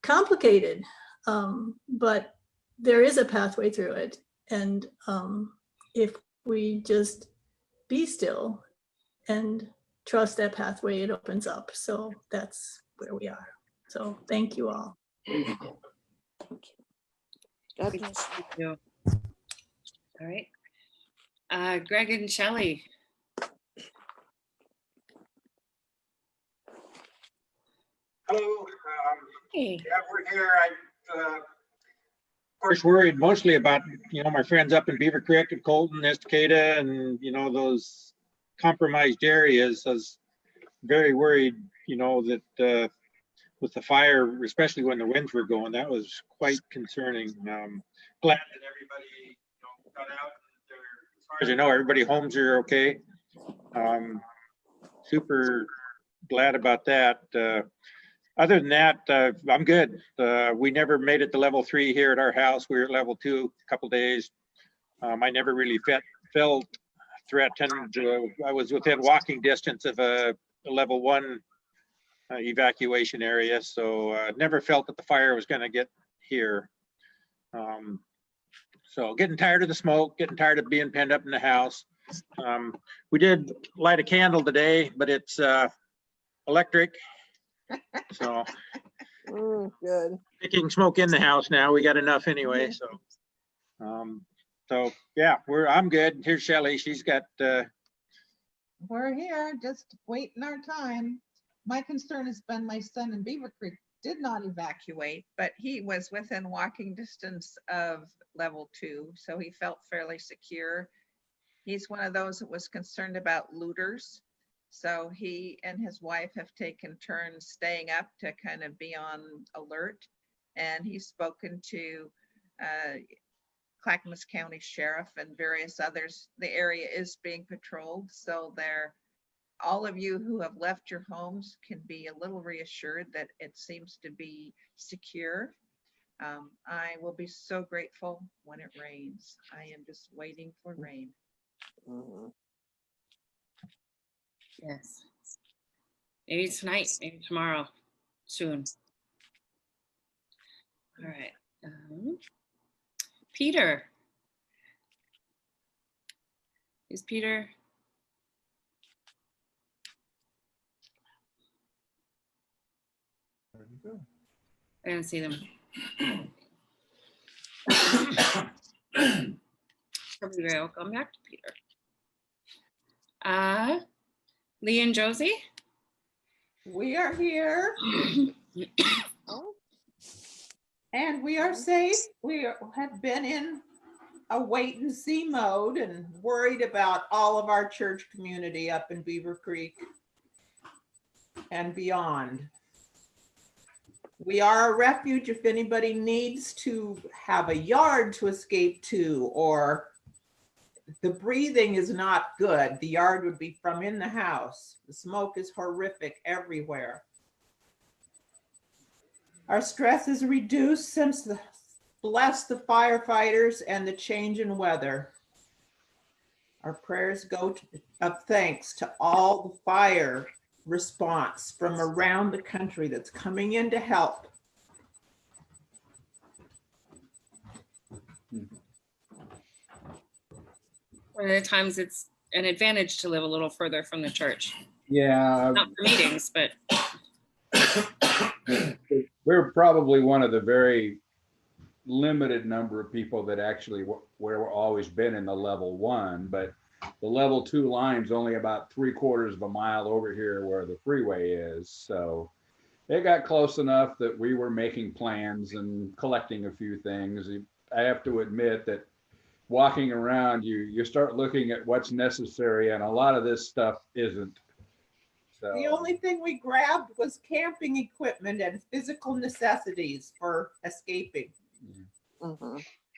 Speaker 15: complicated, but there is a pathway through it. And if we just be still and trust that pathway, it opens up. So that's where we are. So thank you all.
Speaker 6: God bless.
Speaker 1: Thank you. All right. Greg and Shelley.
Speaker 16: Hello.
Speaker 1: Hey.
Speaker 16: Yeah, we're here. Of course, worried mostly about, you know, my friends up in Beavercreek and Colton, Estacada, and, you know, those compromised areas. I was very worried, you know, that with the fire, especially when the winds were going, that was quite concerning. Glad that everybody, you know, got out. As far as I know, everybody homes are okay. Super glad about that. Other than that, I'm good. We never made it to level 3 here at our house. We were at level 2 a couple days. I never really felt threatened. I was within walking distance of a level 1 evacuation area, so never felt that the fire was going to get here. So getting tired of the smoke, getting tired of being penned up in the house. We did light a candle today, but it's electric. So
Speaker 6: good.
Speaker 16: Picking smoke in the house now. We got enough anyway. So yeah, I'm good. Here's Shelley. She's got
Speaker 17: We're here, just waiting our time. My concern has been my son in Beavercreek did not evacuate, but he was within walking distance of level 2, so he felt fairly secure. He's one of those that was concerned about looters. So he and his wife have taken turns staying up to kind of be on alert. And he's spoken to Clackamas County Sheriff and various others, the area is being patrolled. So all of you who have left your homes can be a little reassured that it seems to be secure. I will be so grateful when it rains. I am just waiting for rain.
Speaker 1: Yes. Maybe tonight, maybe tomorrow, soon. All right. Peter. Is Peter?
Speaker 3: There you go.
Speaker 1: I didn't see them. Probably I'll come back to Peter. Lee and Josie?
Speaker 18: We are here. And we are safe. Have been in a wait and see mode and worried about all of our church community up in Beavercreek and beyond. We are a refuge if anybody needs to have a yard to escape to, or the breathing is not good. The yard would be from in the house. The smoke is horrific everywhere. Our stress is reduced since bless the firefighters and the change in weather. Our prayers go of thanks to all the fire response from around the country that's coming in to help.
Speaker 1: One of the times it's an advantage to live a little further from the church.
Speaker 19: Yeah.
Speaker 1: Not for meetings, but.
Speaker 19: We're probably one of the very limited number of people that actually we're always been in the level 1, but the level 2 line's only about 3/4 of a mile over here where the freeway is. So it got close enough that we were making plans and collecting a few things. I have to admit that walking around, you start looking at what's necessary, and a lot of this stuff isn't. So
Speaker 18: the only thing we grabbed was camping equipment and physical necessities for escaping.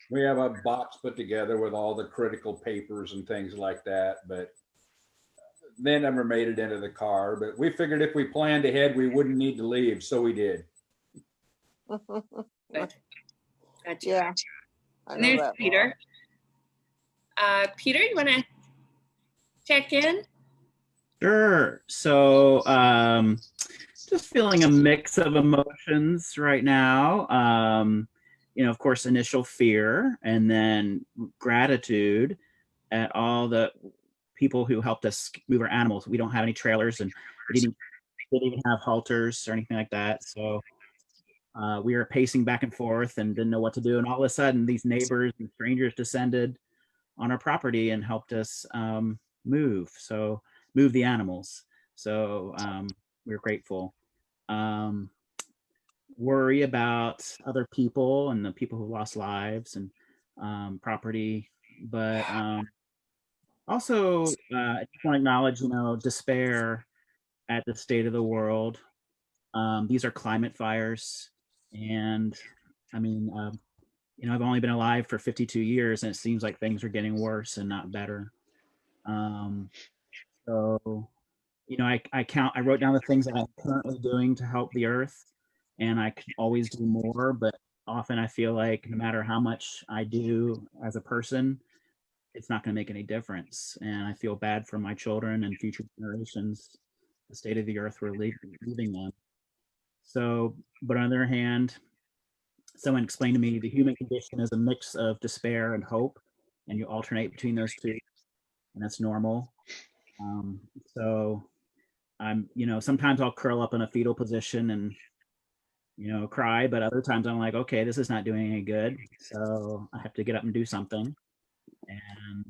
Speaker 19: We have a box put together with all the critical papers and things like that, but they never made it into the car. But we figured if we planned ahead, we wouldn't need to leave, so we did.
Speaker 1: Gotcha.
Speaker 6: Yeah.
Speaker 1: And there's Peter. Peter, you want to check in?
Speaker 20: Sure. So just feeling a mix of emotions right now. Of course, initial fear and then gratitude at all the people who helped us move our animals. We don't have any trailers and we didn't even have halters or anything like that. So we were pacing back and forth and didn't know what to do. And all of a sudden, these neighbors and strangers descended on our property and helped us move the animals. So we were grateful. Worry about other people and the people who lost lives and property, but also I just want to acknowledge, despair at the state of the world. These are climate fires, and I mean, I've only been alive for 52 years, and it seems like things are getting worse and not better. So, I wrote down the things that I'm currently doing to help the earth, and I can always do more, but often I feel like no matter how much I do as a person, it's not going to make any difference. And I feel bad for my children and future generations, the state of the earth we're leaving them. So, but on the other hand, someone explained to me the human condition is a mix of despair and hope, and you alternate between those two, and that's normal. So I'm, sometimes I'll curl up in a fetal position and, cry, but other times I'm like, okay, this is not doing any good. So I have to get up and do something. And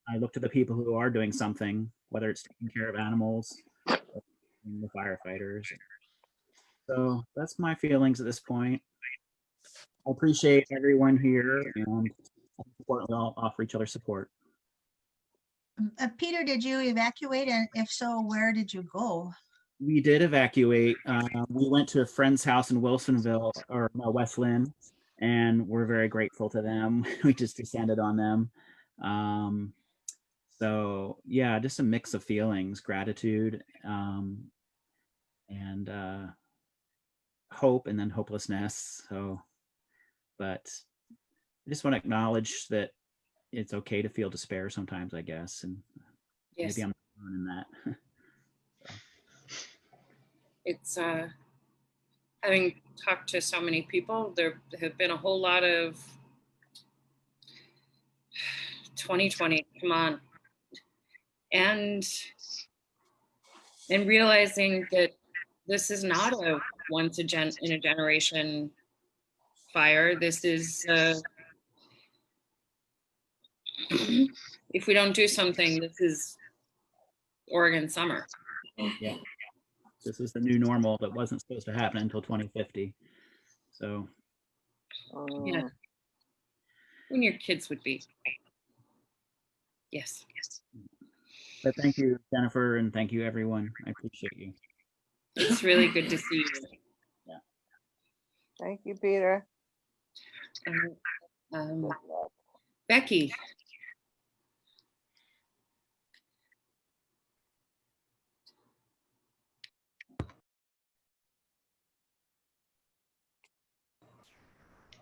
Speaker 20: I look to the people who are doing something, whether it's taking care of animals or the firefighters. So that's my feelings at this point. I appreciate everyone here, and importantly, all offer each other support.
Speaker 21: Peter, did you evacuate? And if so, where did you go?
Speaker 20: We did evacuate. We went to a friend's house in Wilsonville, or no, West Lynn, and we're very grateful to them. We just descended on them. So yeah, just a mix of feelings, gratitude, and hope, and then hopelessness. So, but I just want to acknowledge that it's okay to feel despair sometimes, I guess, and
Speaker 1: Yes.
Speaker 20: maybe I'm not alone in that.
Speaker 1: It's having talked to so many people, there have been a whole lot of 2020, come on. And realizing that this is not a once in a generation fire. This is if we don't do something, this is Oregon summer.
Speaker 20: Yeah, this is the new normal that wasn't supposed to happen until 2050. So
Speaker 1: yeah, when your kids would be. Yes.
Speaker 20: but thank you, Jennifer, and thank you, everyone. I appreciate you.
Speaker 1: It's really good to see you.
Speaker 20: Yeah.
Speaker 6: Thank you, Peter.
Speaker 1: Becky.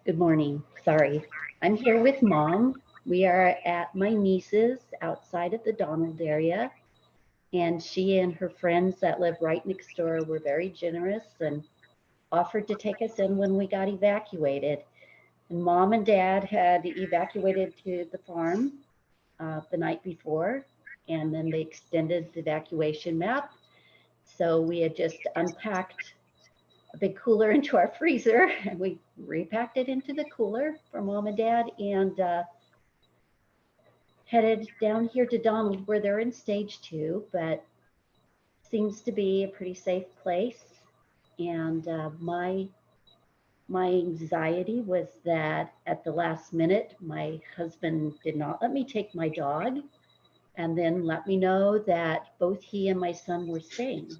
Speaker 2: Good morning. Sorry. I'm here with Mom. We are at my niece's outside of the Donald area. And she and her friends that live right next door were very generous and offered to take us in when we got evacuated. And Mom and Dad had evacuated to the farm the night before, and then they extended the evacuation map. So we had just unpacked a big cooler into our freezer, and we repacked it into the cooler for Mom and Dad, and headed down here to Donald, where they're in stage 2, but seems to be a pretty safe place. And my anxiety was that at the last minute, my husband did not let me take my dog, and then let me know that both he and my son were staying.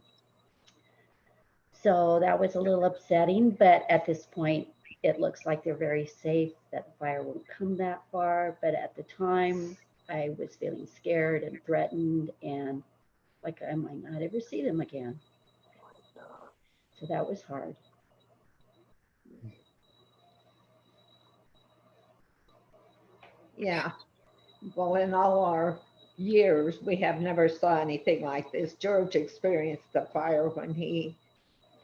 Speaker 2: So that was a little upsetting, but at this point, it looks like they're very safe, that the fire won't come that far. But at the time, I was feeling scared and threatened, and like I might not ever see them again. So that was hard.
Speaker 17: Yeah. Well, in all our years, we have never saw anything like this. George experienced the fire when he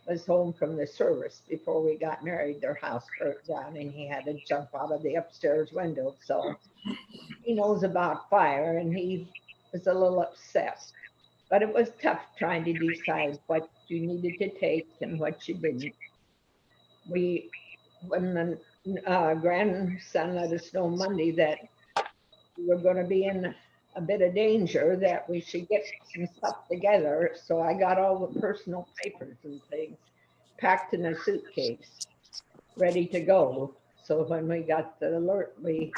Speaker 17: was home from the service before we got married. Their house burnt down and he had to jump out of the upstairs window. So he knows about fire and he was a little upset. But it was tough trying to decide what you needed to take and what you didn't. When the grandson let us know Monday that we were going to be in a bit of danger, that we should get some stuff together. So I got all the personal papers and things packed in a suitcase, ready to go. So when we got the alert, we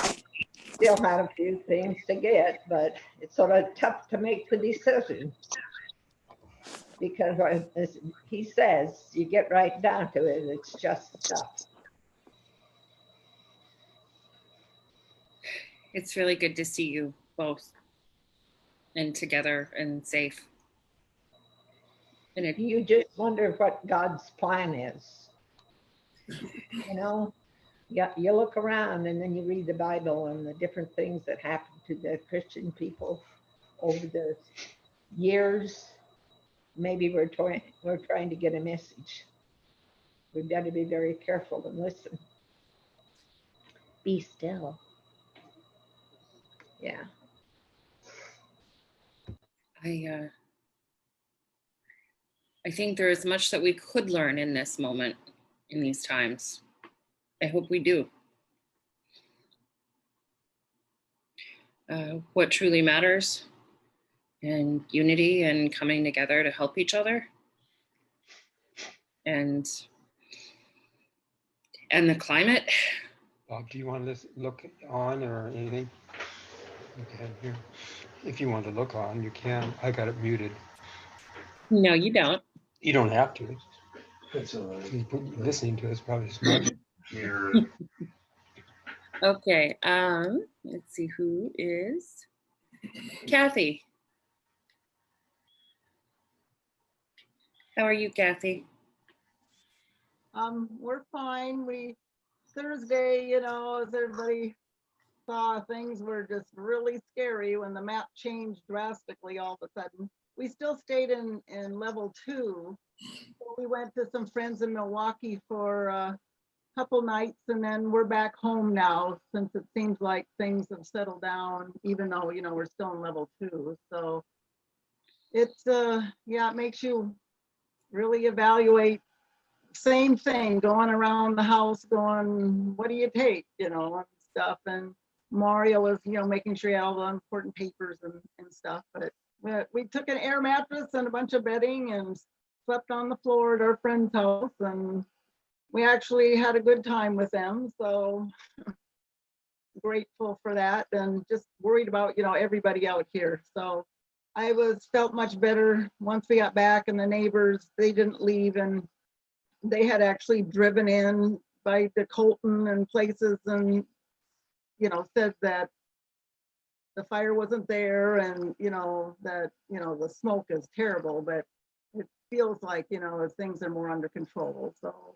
Speaker 17: still had a few things to get, but it's sort of tough to make the decision. Because as he says, you get right down to it, it's just stuff.
Speaker 1: It's really good to see you both and together and safe. And
Speaker 17: you just wonder what God's plan is. You know, yeah, you look around and then you read the Bible and the different things that happen to the Christian people over the years. Maybe we're trying to get a message. We've got to be very careful and listen.
Speaker 2: Be still.
Speaker 17: Yeah.
Speaker 1: I think there is much that we could learn in this moment, in these times. I hope we do. What truly matters, and unity and coming together to help each other. And the climate.
Speaker 9: Bob, do you want to look on or anything? Okay, here. If you want to look on, you can. I got it muted.
Speaker 1: No, you don't.
Speaker 9: You don't have to.
Speaker 3: That's all right.
Speaker 9: Listening to it's probably smart.
Speaker 1: Okay, let's see who is Kathy. How are you, Kathy?
Speaker 7: We're fine. Thursday, you know, as everybody saw, things were just really scary when the map changed drastically all of a sudden. We still stayed in level 2. So we went to some friends in Milwaukee for a couple nights, and then we're back home now since it seems like things have settled down, even though, you know, we're still in level 2. So it's, yeah, it makes you really evaluate. Same thing, going around the house, going, what do you take, you know, and stuff. And Mario was, you know, making sure he had all the important papers and stuff. But we took an air mattress and a bunch of bedding and slept on the floor at our friend's house. And we actually had a good time with them. So grateful for that, and just worried about, you know, everybody out here. So I felt much better once we got back, and the neighbors, they didn't leave, and they had actually driven in by the Colton and places and, you know, said that the fire wasn't there, and, you know, that, you know, the smoke is terrible, but it feels like, you know, things are more under control. So,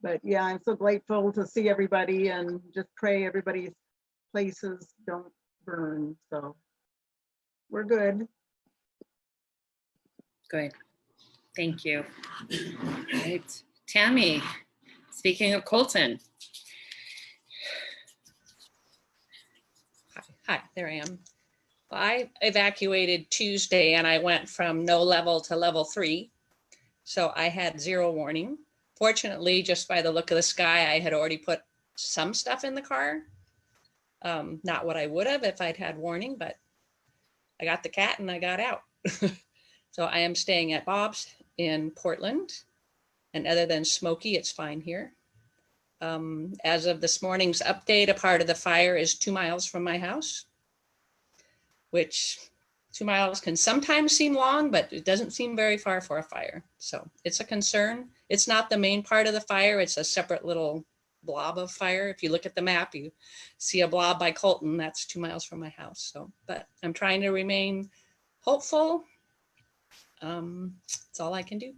Speaker 7: but yeah, I'm so grateful to see everybody, and just pray everybody's places don't burn. So we're good.
Speaker 1: Good. Thank you. All right. Tammy, speaking of Colton.
Speaker 22: Hi, there I am. Well, I evacuated Tuesday and I went from no level to level 3. So I had 0 warning. Fortunately, just by the look of the sky, I had already put some stuff in the car. Not what I would have if I'd had warning, but I got the cat and I got out. So I am staying at Bob's in Portland. And other than smoky, it's fine here. As of this morning's update, a part of the fire is 2 miles from my house, which 2 miles can sometimes seem long, but it doesn't seem very far for a fire. So it's a concern. It's not the main part of the fire. It's a separate little blob of fire. If you look at the map, you see a blob by Colton. That's 2 miles from my house. So, but I'm trying to remain hopeful. That's all I can do.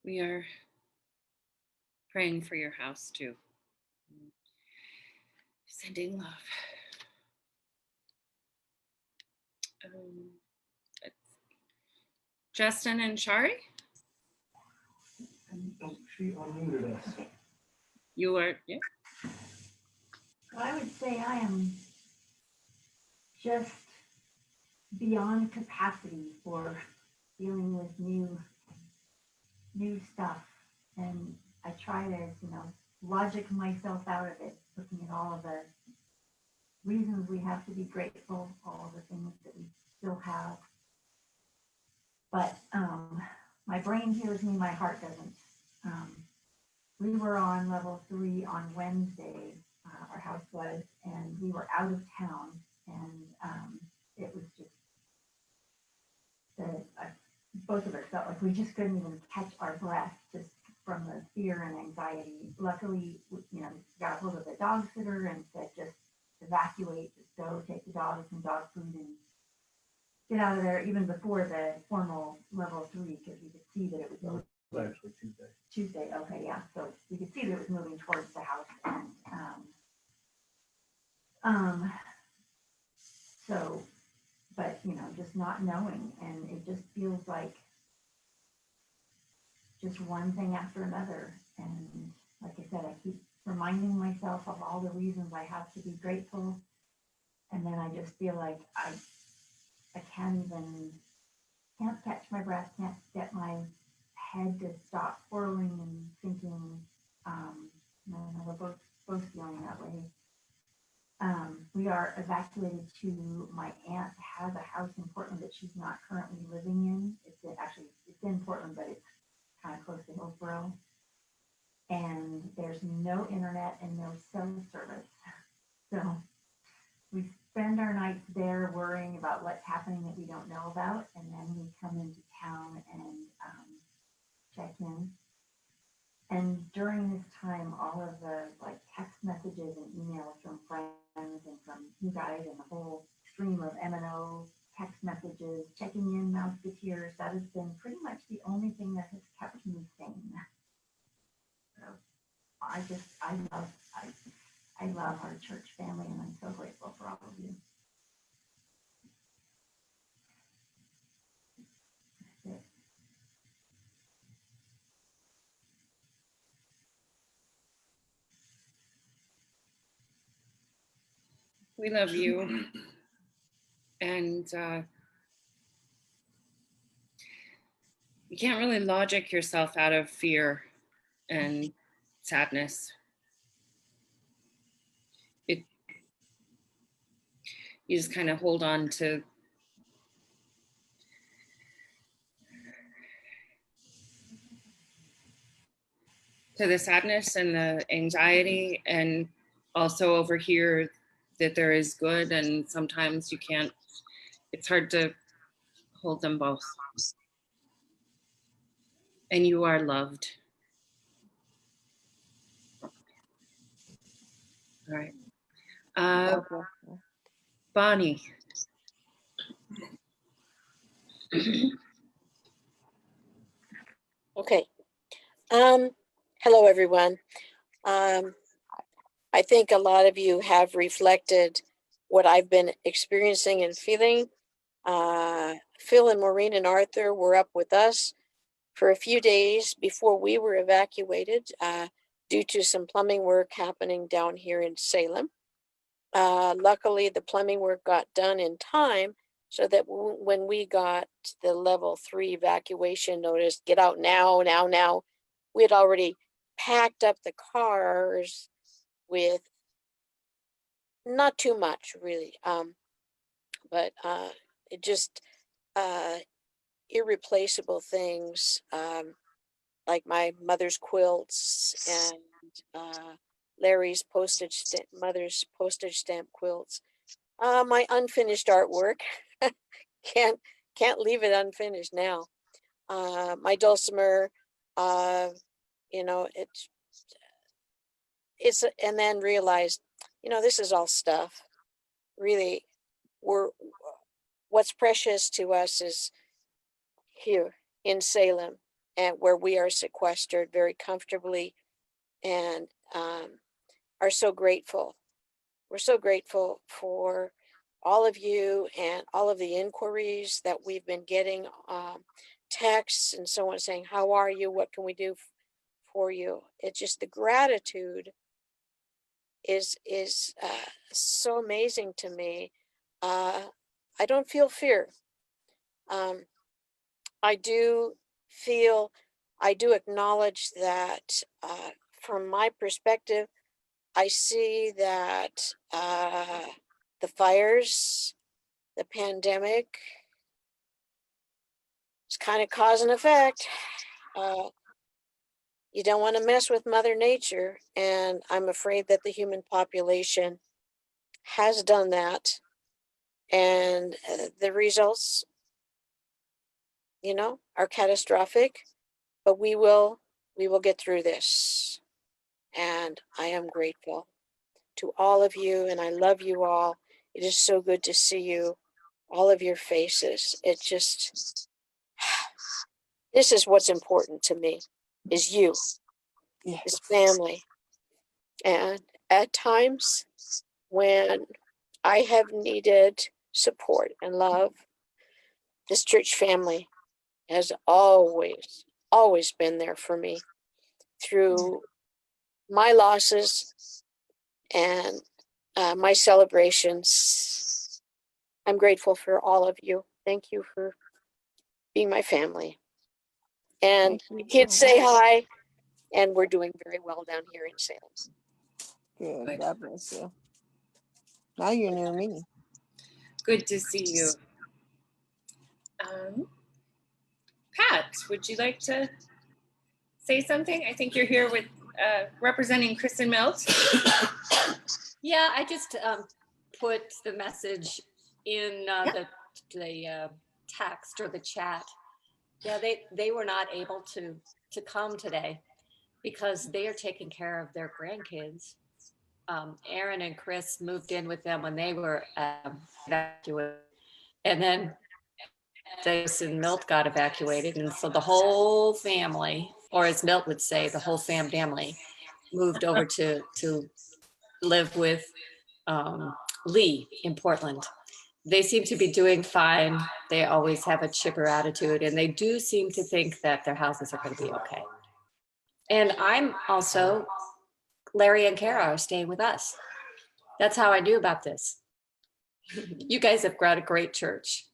Speaker 1: We are praying for your house too. Sending love. Let's see. Justin and Shari?
Speaker 23: She unmuted us.
Speaker 1: You are, yeah.
Speaker 21: Well, I would say I am just beyond capacity for dealing with new stuff. And I try to, you know, logic myself out of it, looking at all of the reasons we have to be grateful, all of the things that we still have. But my brain hears me, my heart doesn't. We were on level 3 on Wednesday, our house was, and we were out of town, and it was just, both of us felt like we just couldn't even catch our breath just from the fear and anxiety. Luckily, you know, got a hold of the dog sitter and said, just evacuate, just go take the dogs and dog food and get out of there, even before the formal level 3, because we could see that it was moving.
Speaker 23: Actually, Tuesday.
Speaker 21: Tuesday, okay, yeah. So we could see that it was moving towards the house. And so, but you know, just not knowing, and it just feels like just one thing after another. And like I said, I keep reminding myself of all the reasons I have to be grateful. And then I just feel like I can't catch my breath, can't get my head to stop whirling and thinking. We're both feeling that way. We are evacuated to, my aunt has a house in Portland that she's not currently living in. It's in Portland, but it's kind of close to Hillsborough. And there's no internet and no cell service. So we spend our nights there worrying about what's happening that we don't know about. And then we come into town and check in. And during this time, all of the like text messages and emails from friends and from you guys and the whole stream of M&O text messages, checking in, Mouseketeers, that has been pretty much the only thing that has kept me sane. So I love our church family, and I'm so grateful for all of you. That's it.
Speaker 1: We love you. And you can't really logic yourself out of fear and sadness. You just kind of hold on to the sadness and the anxiety, and also overhear that there is good, and sometimes you can't, it's hard to hold them both. And you are loved. All right. Bonnie.
Speaker 5: Okay. Hello, everyone. I think a lot of you have reflected what I've been experiencing and feeling. Phil and Maureen and Arthur were up with us for a few days before we were evacuated due to some plumbing work happening down here in Salem. Luckily, the plumbing work got done in time so that when we got the level 3 evacuation notice, get out now, we had already packed up the cars with not too much really, but it just irreplaceable things, like my mother's quilts and Larry's mother's postage stamp quilts. My unfinished artwork, can't leave it unfinished now. My dulcimer, you know, it's and then realized, you know, this is all stuff. Really, what's precious to us is here in Salem, and where we are sequestered very comfortably, and are so grateful. We're so grateful for all of you and all of the inquiries that we've been getting, texts and so on, saying, how are you? What can we do for you? It's just the gratitude is so amazing to me. I don't feel fear. I do acknowledge that from my perspective, I see that the fires, the pandemic, it's kind of cause and effect. You don't want to mess with Mother Nature, and I'm afraid that the human population has done that, and the results, you know, are catastrophic. But we will get through this, and I am grateful to all of you, and I love you all. It is so good to see you, all of your faces. It just, this is what's important to me, is you, is family. And at times when I have needed support and love, this church family has always been there for me through my losses and my celebrations. I'm grateful for all of you. Thank you for being my family. And the kids say hi, and we're doing very well down here in Salem.
Speaker 6: Good. God bless you. Now you knew me.
Speaker 1: Good to see you. Pat, would you like to say something? I think you're here with representing Kristen Mills.
Speaker 8: Yeah, I just put the message in the text or the chat. Yeah, they were not able to come today because they are taking care of their grandkids. Aaron and Chris moved in with them when they were evacuated. And then Davis and Milt got evacuated. And so the whole family, or as Milt would say, the whole family moved over to live with Lee in Portland. They seem to be doing fine. They always have a chipper attitude, and they do seem to think that their houses are going to be okay. And I'm also, Larry and Kara are staying with us. That's how I knew about this. You guys have got a great church.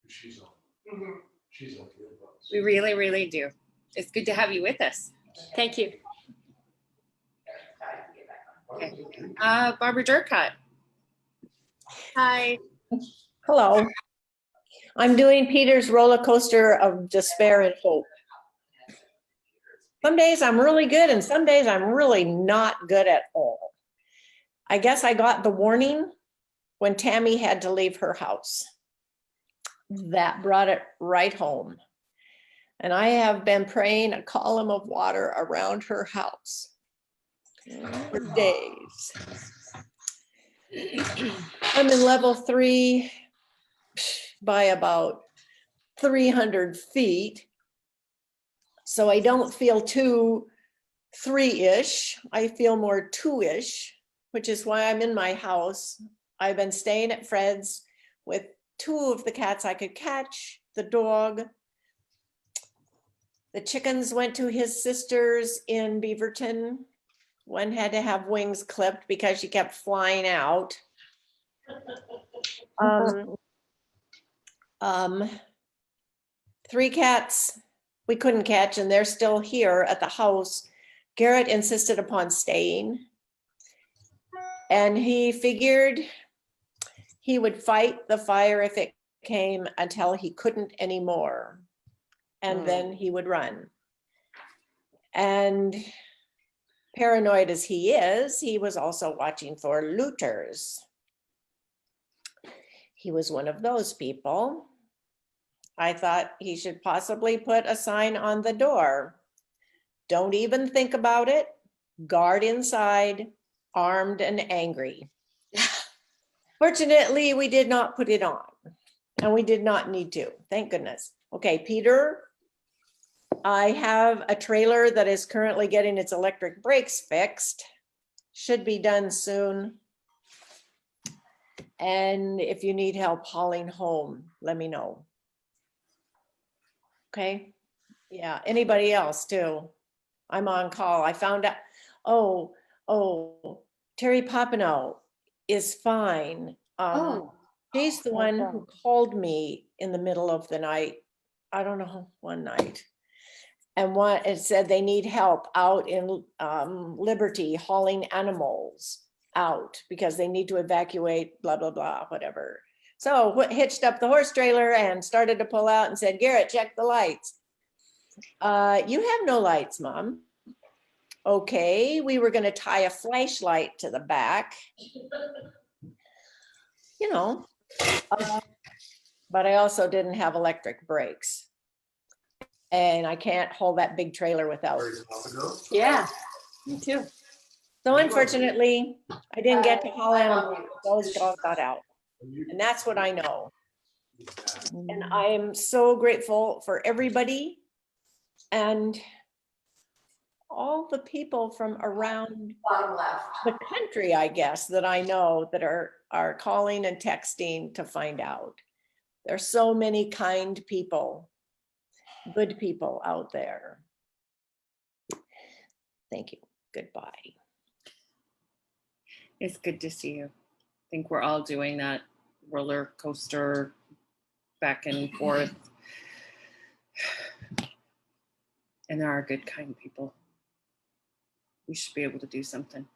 Speaker 23: She's on. She's on.
Speaker 1: We really, really do. It's good to have you with us.
Speaker 8: Thank you.
Speaker 1: Okay. Barbara Durcott.
Speaker 10: Hi. Hello. I'm doing Peter's roller coaster of despair and hope. Some days I'm really good and some days I'm really not good at all. I guess I got the warning when Tammy had to leave her house. That brought it right home. And I have been praying a column of water around her house for days. I'm in level 3 by about 300 feet. So I don't feel 3-ish. I feel more 2-ish, which is why I'm in my house. I've been staying at Fred's with 2 of the cats I could catch, the dog. The chickens went to his sister's in Beaverton. One had to have wings clipped because she kept flying out. 3 cats we couldn't catch, and they're still here at the house. Garrett insisted upon staying, and he figured he would fight the fire if it came until he couldn't anymore, and then he would run. And paranoid as he is, he was also watching for looters. He was one of those people. I thought he should possibly put a sign on the door. Don't even think about it. Guard inside, armed and angry. Fortunately, we did not put it on, and we did not need to. Thank goodness. Okay, Peter, I have a trailer that is currently getting its electric brakes fixed. Should be done soon. And if you need help hauling home, let me know. Okay. Yeah, anybody else too. I'm on call. I found out, Terry Papineau is fine. She's the one who called me in the middle of the night. I don't know, one night. And it said they need help out in Liberty hauling animals out because they need to evacuate, blah, blah, blah, whatever. So hitched up the horse trailer and started to pull out and said, Garrett, check the lights. You have no lights, Mom. Okay, we were going to tie a flashlight to the back. You know, but I also didn't have electric brakes. And I can't hold that big trailer without.
Speaker 8: Yeah, me too.
Speaker 10: So unfortunately, I didn't get to haul animals. Those dogs got out. And that's what I know. And I am so grateful for everybody and all the people from around the country, I guess, that I know that are calling and texting to find out. There's so many kind people, good people out there. Thank you. Goodbye.
Speaker 1: It's good to see you. I think we're all doing that roller coaster back and forth. And there are good, kind people. We should be able to do something.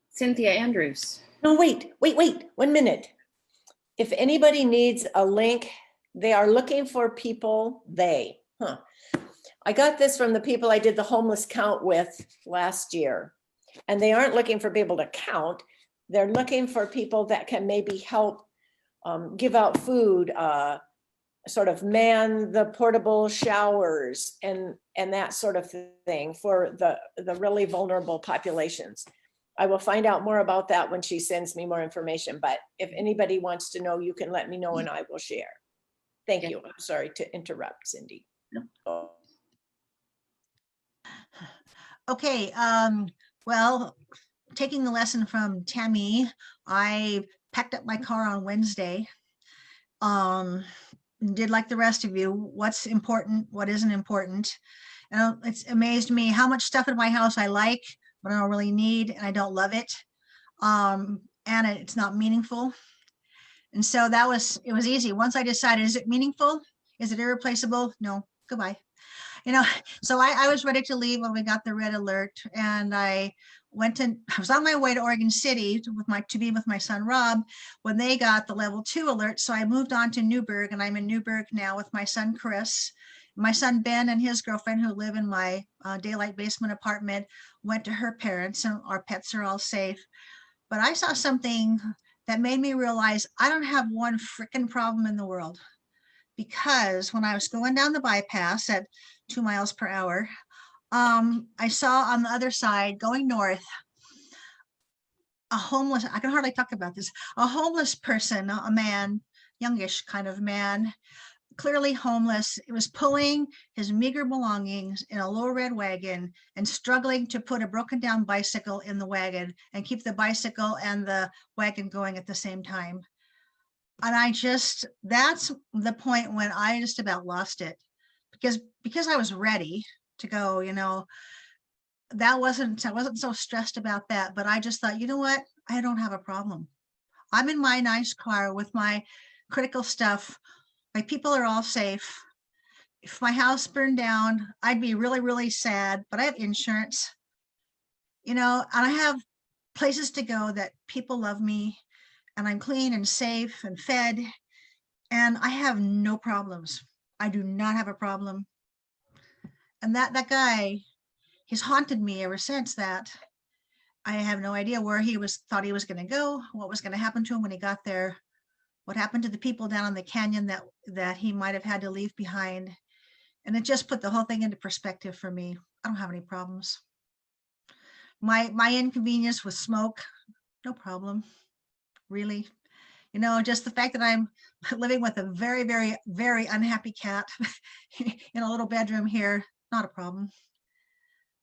Speaker 1: Cynthia Andrews.
Speaker 10: No, wait, 1 minute. If anybody needs a link, they are looking for people, I got this from the people I did the homeless count with last year. And they aren't looking for people to count. they're looking for people that can maybe help give out food, sort of man the portable showers and that sort of thing for the really vulnerable populations. I will find out more about that when she sends me more information, but if anybody wants to know, you can let me know and I will share. Thank you. I'm sorry to interrupt, Cindy.
Speaker 11: Okay, well, taking the lesson from Tammy, I packed up my car on Wednesday. Did like the rest of you, what's important, what isn't important. And it's amazed me how much stuff in my house I like, but I don't really need, and I don't love it. And it's not meaningful. And so it was easy. Once I decided, is it meaningful? Is it irreplaceable? No, goodbye. You know, so I was ready to leave when we got the red alert, and I was on my way to Oregon City to be with my son Rob when they got the level 2 alert. So I moved on to Newburgh, and I'm in Newburgh now with my son Chris. My son Ben and his girlfriend, who live in my daylight basement apartment, went to her parents, and our pets are all safe. But I saw something that made me realize I don't have one freaking problem in the world. Because when I was going down the bypass at 2 miles per hour, I saw on the other side going north, I can hardly talk about this, a homeless person, a man, youngish kind of man, clearly homeless. It was pulling his meager belongings in a low red wagon and struggling to put a broken down bicycle in the wagon and keep the bicycle and the wagon going at the same time. And that's the point when I just about lost it, because I was ready to go, I wasn't so stressed about that, but I just thought, you know what? I don't have a problem. I'm in my nice car with my critical stuff. My people are all safe. If my house burned down, I'd be really, really sad, but I have insurance, and I have places to go that people love me, and I'm clean and safe and fed, and I have no problems. I do not have a problem. And that guy, he's haunted me ever since that. I have no idea where thought he was going to go, what was going to happen to him when he got there, what happened to the people down in the canyon that he might have had to leave behind. And it just put the whole thing into perspective for me. I don't have any problems. My inconvenience with smoke, no problem, really. Just the fact that I'm living with a very, very, very unhappy cat in a little bedroom here, not a problem.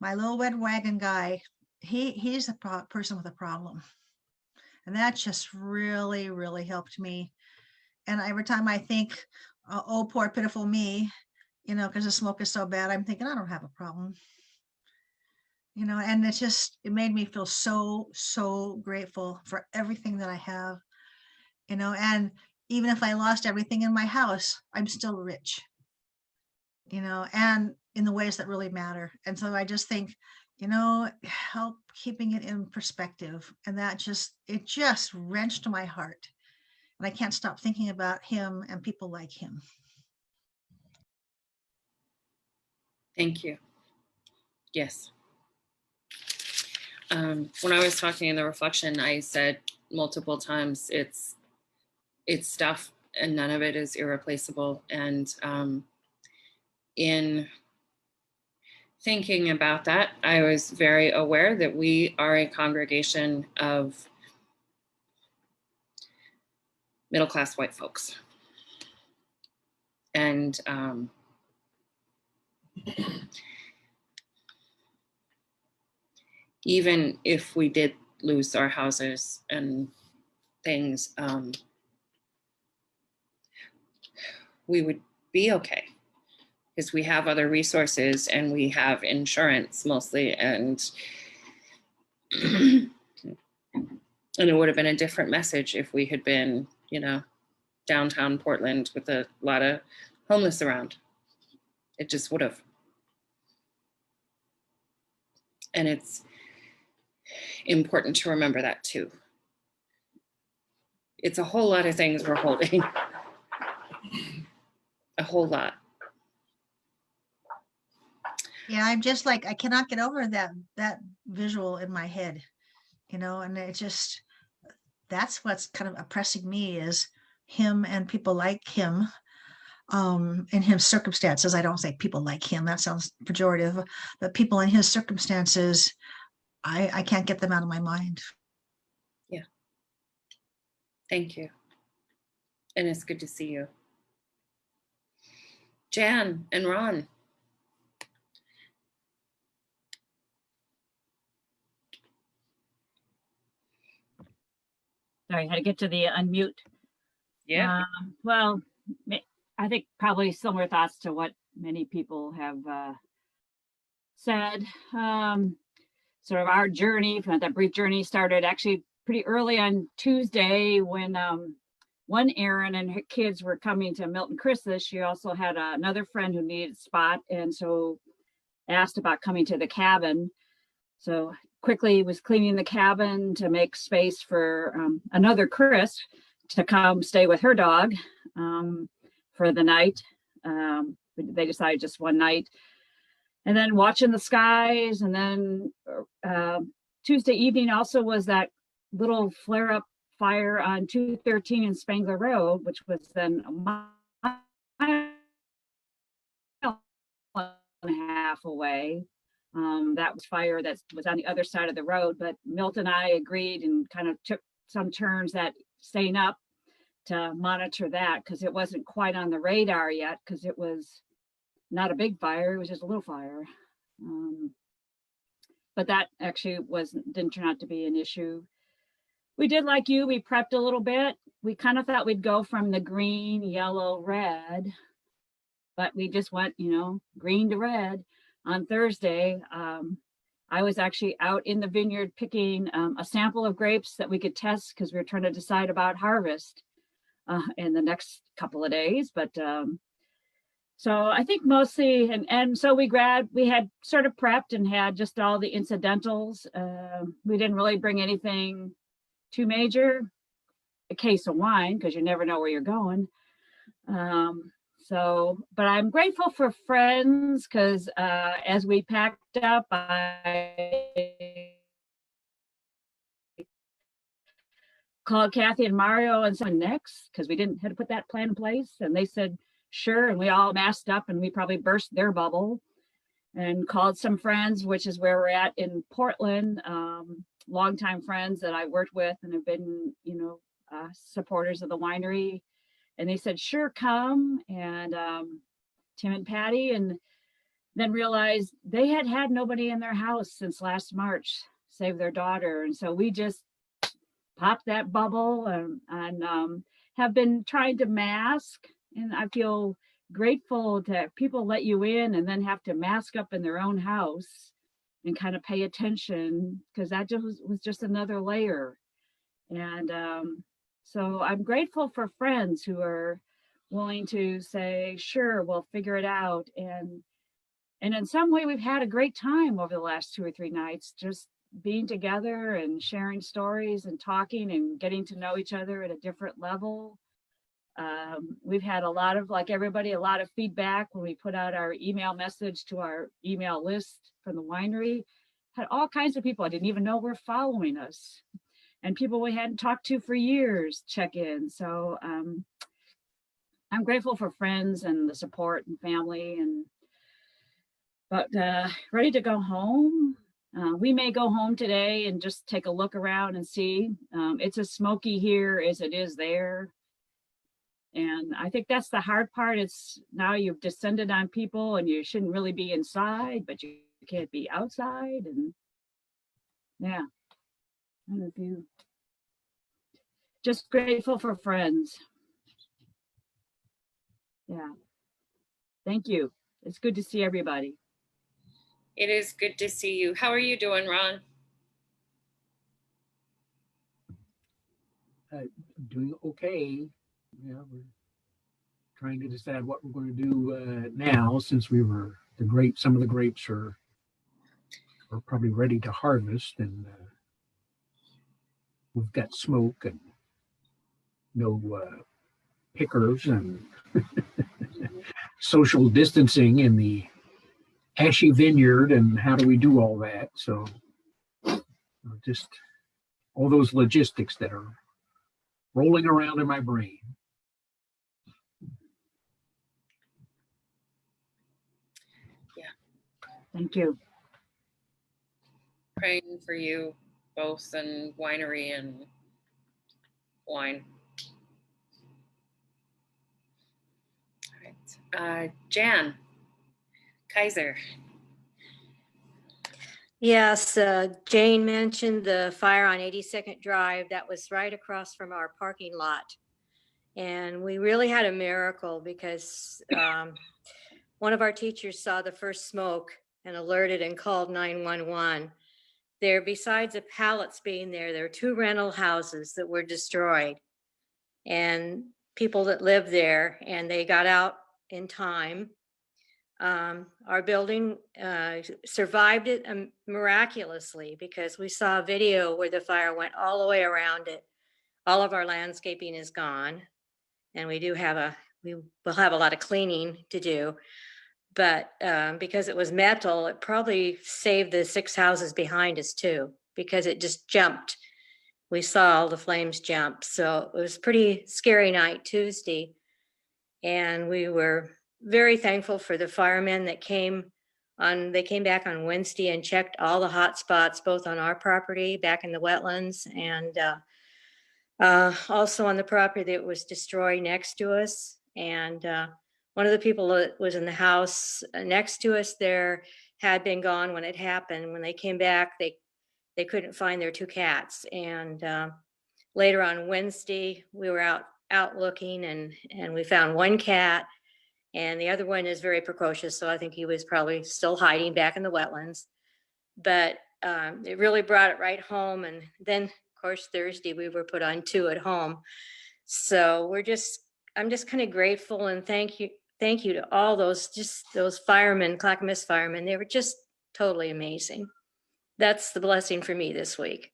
Speaker 11: My little red wagon guy, he's a person with a problem. And that just really, really helped me. And every time I think, oh, poor pitiful me, because the smoke is so bad, I'm thinking, I don't have a problem. And it made me feel so, so grateful for everything that I have. And even if I lost everything in my house, I'm still rich, and in the ways that really matter. And so I just think, help keeping it in perspective. And it just wrenched my heart. And I can't stop thinking about him and people like him.
Speaker 1: Thank you. Yes. When I was talking in the reflection, I said multiple times, it's stuff and none of it is irreplaceable. And in thinking about that, I was very aware that we are a congregation of middle-class white folks. And even if we did lose our houses and things, we would be okay because we have other resources and we have insurance mostly. And and it would have been a different message if we had been, downtown Portland with a lot of homeless around. It just would have. And it's important to remember that too. It's a whole lot of things we're holding. A whole lot.
Speaker 11: Yeah, I'm just I cannot get over that visual in my head, and it just, that's what's kind of oppressing me is him and people like him in his circumstances. I don't say people like him, that sounds pejorative, but people in his circumstances, I can't get them out of my mind.
Speaker 1: Yeah. Thank you. And it's good to see you. Jan and Ron.
Speaker 4: Sorry, I had to get to the unmute.
Speaker 1: Yeah.
Speaker 4: Well, I think probably similar thoughts to what many people have said. Sort of our journey, that brief journey started actually pretty early on Tuesday when one Erin and her kids were coming to Milton Christmas. She also had another friend who needed a spot, and so asked about coming to the cabin. So quickly was cleaning the cabin to make space for another Chris to come stay with her dog for the night. They decided just one night. And then watching the skies. And then Tuesday evening also was that little flare-up fire on 213 in Spangler Road, which was then a mile and a half away. That was fire that was on the other side of the road, but Milt and I agreed and kind of took some turns that staying up to monitor that, because it wasn't quite on the radar yet, because it was not a big fire, it was just a little fire. But that actually didn't turn out to be an issue. We did like you, we prepped a little bit. We kind of thought we'd go from the green, yellow, red, but we just went, green to red. On Thursday, I was actually out in the vineyard picking a sample of grapes that we could test because we were trying to decide about harvest in the next couple of days. But so I think mostly, and so we had sort of prepped and had just all the incidentals. We didn't really bring anything too major, a case of wine, because you never know where you're going. But I'm grateful for friends, because as we packed up, I called Kathy and Mario and someone next, because we had to put that plan in place, and they said sure, and we all masked up, and we probably burst their bubble, and called some friends, which is where we're at in Portland, longtime friends that I worked with and have been, supporters of the winery. And they said, sure, come. And Tim and Patty, and then realized they had nobody in their house since last March, save their daughter. And so we just popped that bubble and have been trying to mask. And I feel grateful that people let you in and then have to mask up in their own house and kind of pay attention, because that was just another layer. And so I'm grateful for friends who are willing to say, sure, we'll figure it out. And in some way, we've had a great time over the last 2 or 3 nights, just being together and sharing stories and talking and getting to know each other at a different level. We've had a lot of, like everybody, a lot of feedback when we put out our email message to our email list from the winery. Had all kinds of people I didn't even know were following us. And people we hadn't talked to for years check in. So I'm grateful for friends and the support and family, but ready to go home. We may go home today and just take a look around and see. It's as smoky here as it is there. And I think that's the hard part. It's now you've descended on people and you shouldn't really be inside, but you can't be outside. And yeah, I don't know if you, just grateful for friends. Yeah. Thank you. It's good to see everybody.
Speaker 1: It is good to see you. How are you doing, Ron?
Speaker 12: Doing okay. Yeah, we're trying to decide what we're going to do now, since some of the grapes are probably ready to harvest, and we've got smoke and no pickers and social distancing in the ashy vineyard, and how do we do all that? So just all those logistics that are rolling around in my brain.
Speaker 4: Thank you.
Speaker 1: Praying for you both and winery and wine. All right. Jan Kaiser.
Speaker 13: Yes, Jane mentioned the fire on 82nd Drive. That was right across from our parking lot. And we really had a miracle because one of our teachers saw the first smoke and alerted and called 911. There, besides the pallets being there, there were 2 rental houses that were destroyed. And people that lived there, and they got out in time. Our building survived it miraculously because we saw a video where the fire went all the way around it. All of our landscaping is gone, and we will have a lot of cleaning to do. But because it was metal, it probably saved the 6 houses behind us too, because it just jumped. We saw all the flames jump. So it was a pretty scary night Tuesday. And we were very thankful for the firemen that came back on Wednesday and checked all the hot spots, both on our property back in the wetlands and also on the property that was destroyed next to us. And one of the people that was in the house next to us there had been gone when it happened. When they came back, they couldn't find their 2 cats. And later on Wednesday, we were out looking and we found 1 cat, and the other one is very precocious. So I think he was probably still hiding back in the wetlands, but it really brought it right home. And then of course, Thursday we were put on 2 at home. So I'm just kind of grateful and thank you to all those firemen, Clackamas firemen. They were just totally amazing. That's the blessing for me this week.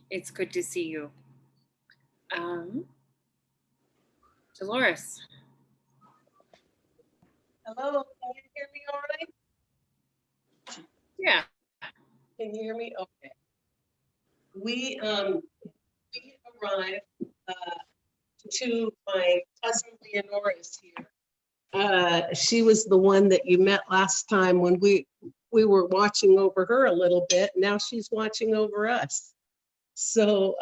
Speaker 1: It's good to see you. Dolores.
Speaker 14: Hello, can you hear me all right?
Speaker 1: Yeah.
Speaker 14: Can you hear me? Okay. We arrived to my cousin Leonora's here. She was the one that you met last time when we were watching over her a little bit. Now she's watching over us. So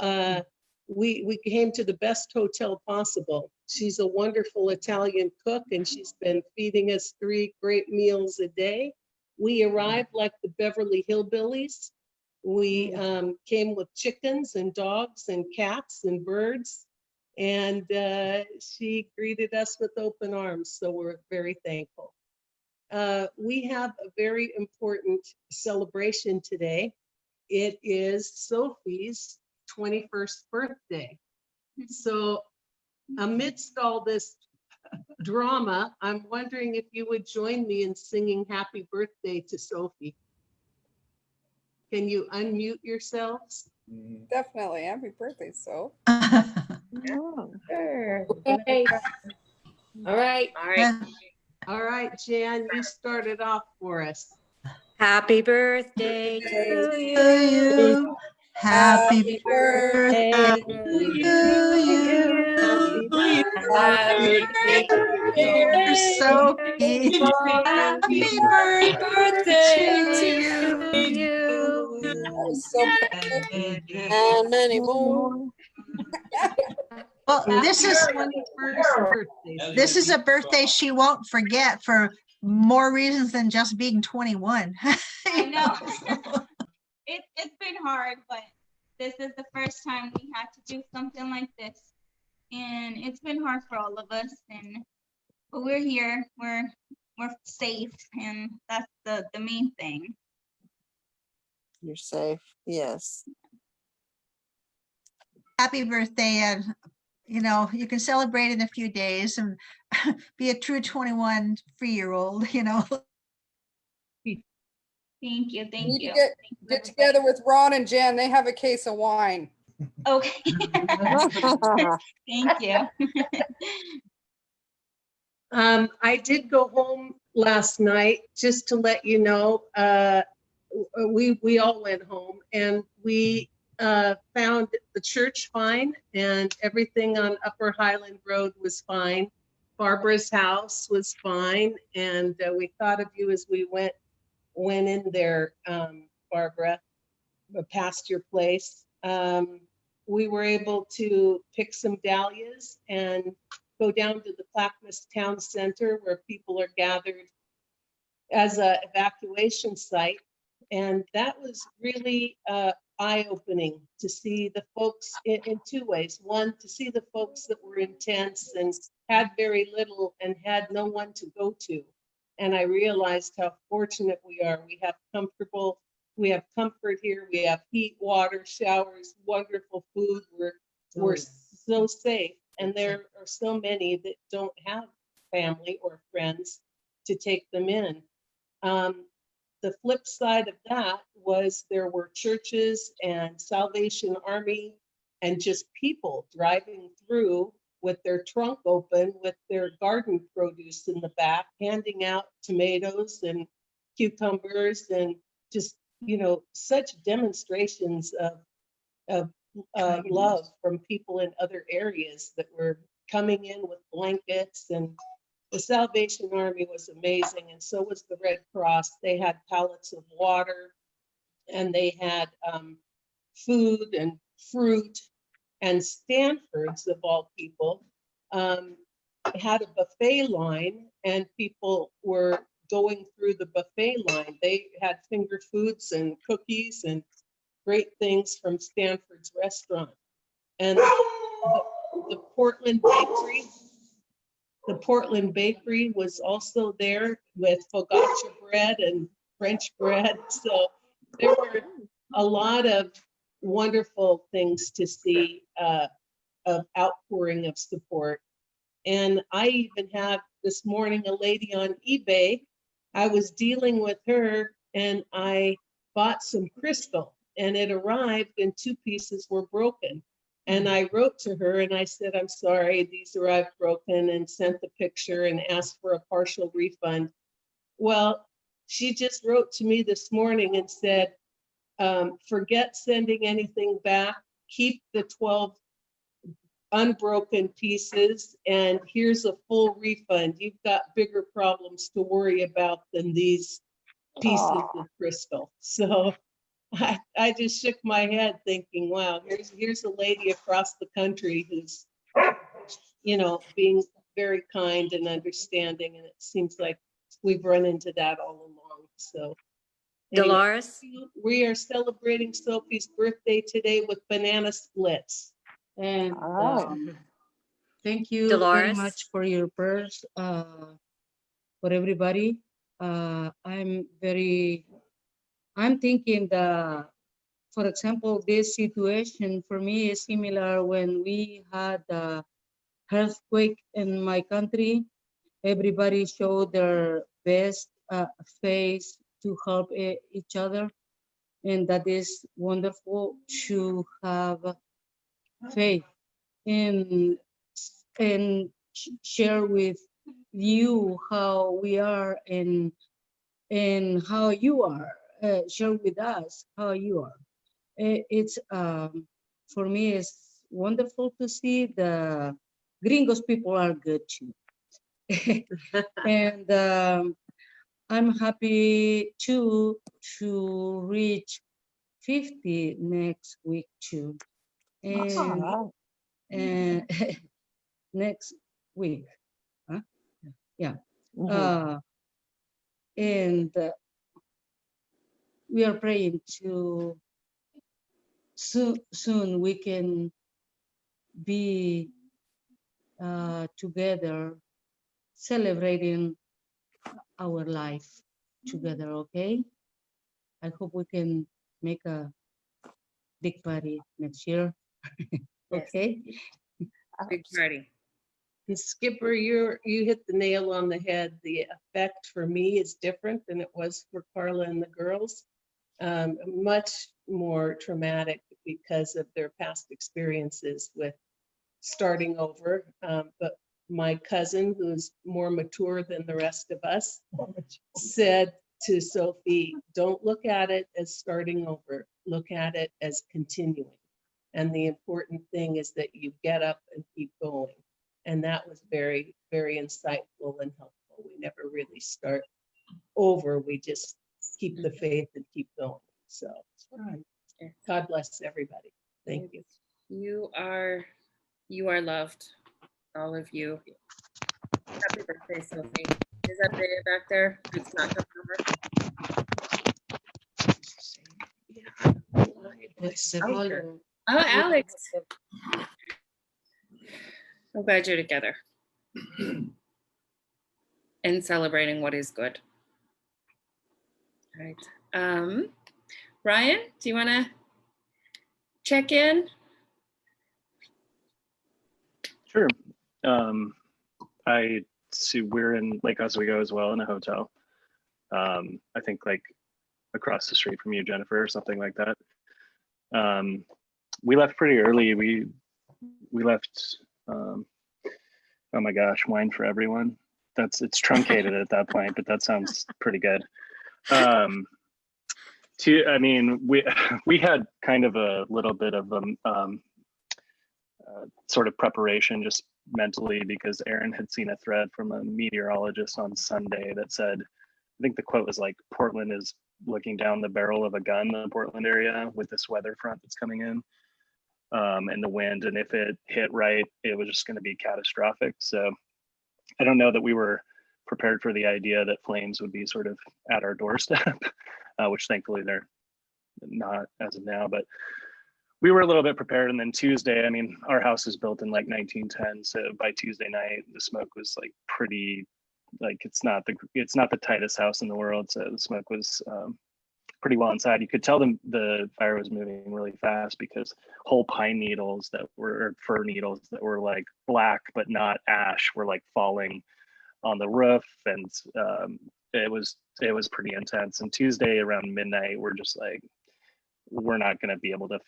Speaker 14: we came to the best hotel possible. She's a wonderful Italian cook, and she's been feeding us 3 great meals a day. We arrived like the Beverly Hillbillies. We came with chickens and dogs and cats and birds, and she greeted us with open arms, so we're very thankful. We have a very important celebration today. It is Sophie's 21st birthday. So amidst all this drama, I'm wondering if you would join me in singing happy birthday to Sophie. Can you unmute yourselves?
Speaker 15: Definitely. Happy birthday, so.
Speaker 14: Sure.
Speaker 13: Okay. All right.
Speaker 14: All right, Jan, you started off for us.
Speaker 13: Happy birthday to
Speaker 11: you. Happy birthday to you. Happy birthday, Sophie. Happy birthday to you.
Speaker 5: And many more.
Speaker 11: Well, this is a birthday she won't forget for more reasons than just being 21.
Speaker 24: I know. It's been hard, but this is the first time we had to do something like this. And it's been hard for all of us. But we're here, we're safe, and that's the main thing.
Speaker 6: You're safe, yes.
Speaker 11: Happy birthday, and you can celebrate in a few days and be a true 21 free-year-old,
Speaker 24: Thank you.
Speaker 18: Need to get together with Ron and Jen. They have a case of wine.
Speaker 24: Okay. Thank you.
Speaker 14: I did go home last night, just to let you know, we all went home and we found the church fine and everything on Upper Highland Road was fine. Barbara's house was fine, and we thought of you as we went in there, Barbara, past your place. We were able to pick some dahlias and go down to the Clackamas Town Center where people are gathered as a evacuation site. And that was really eye-opening to see the folks in two ways. One, to see the folks that were intense and had very little and had no one to go to. And I realized how fortunate we are. We have comfort here. We have heat, water, showers, wonderful food. We're so safe. And there are so many that don't have family or friends to take them in. The flip side of that was there were churches and Salvation Army and just people driving through with their trunk open with their garden produce in the back, handing out tomatoes and cucumbers and just, you know, such demonstrations of love from people in other areas that were coming in with blankets. And the Salvation Army was amazing, and so was the Red Cross. They had pallets of water, and they had food and fruit. And Stanford's, of all people, had a buffet line, and people were going through the buffet line. They had finger foods and cookies and great things from Stanford's restaurant. And the Portland Bakery was also there with focaccia bread and French bread. So there were a lot of wonderful things to see, of outpouring of support. And I even have this morning a lady on eBay. I was dealing with her and I bought some crystal and it arrived and 2 pieces were broken. And I wrote to her and I said, I'm sorry, these arrived broken, and sent the picture and asked for a partial refund. Well, she just wrote to me this morning and said, forget sending anything back, keep the 12 unbroken pieces, and here's a full refund. You've got bigger problems to worry about than these pieces of crystal. So I just shook my head thinking, wow, here's a lady across the country who's, you know, being very kind and understanding. And it seems like we've run into that all along. So anyway,
Speaker 13: Dolores?
Speaker 14: we are celebrating Sophie's birthday today with banana splits.
Speaker 2: And thank you very
Speaker 13: Dolores?
Speaker 2: much for your prayers, for everybody. I'm thinking that, for example, this situation for me is similar when we had a earthquake in my country. Everybody showed their best face to help each other. And that is wonderful to have faith and share with you how we are and how you are. Share with us how you are. It's for me, it's wonderful to see the gringos people are good too. And I'm happy to reach 50 next week too. And next week, huh? Yeah. And we are praying to soon we can be together celebrating our life together. Okay, I hope we can make a big party next year. Okay.
Speaker 1: Big party.
Speaker 14: Skipper, you hit the nail on the head. The effect for me is different than it was for Carla and the girls. Much more traumatic because of their past experiences with starting over. But my cousin, who's more mature than the rest of us, said to Sophie, don't look at it as starting over, look at it as continuing. And the important thing is that you get up and keep going. And that was very, very insightful and helpful. We never really start over. We just keep the faith and keep going. So God bless everybody. Thank you.
Speaker 1: You are loved, all of you. Happy birthday, Sophie. Is that baby back there? It's not coming over. Oh, Alex. I'm glad you're together and celebrating what is good. All right. Ryan, do you want to check in?
Speaker 16: Sure. I see we're in Lake Oswego as well in a hotel. I think like across the street from you, Jennifer, or something like that. We left pretty early. We left, oh my gosh, wine for everyone. It's truncated at that point, but that sounds pretty good. I mean, we had kind of a little bit of sort of preparation just mentally, because Aaron had seen a thread from a meteorologist on Sunday that said, I think the quote was like, Portland is looking down the barrel of a gun in the Portland area with this weather front that's coming in, and the wind. And if it hit right, it was just going to be catastrophic. So I don't know that we were prepared for the idea that flames would be sort of at our doorstep, which thankfully they're not as of now, but we were a little bit prepared. And then Tuesday, I mean, our house is built in like 1910. So by Tuesday night, the smoke was like pretty, like it's not the tightest house in the world. So the smoke was pretty well inside. You could tell the fire was moving really fast because whole pine needles or fir needles that were like black, but not ash, were like falling on the roof. And it was pretty intense. And Tuesday around midnight, we're just like, we're not going to be able to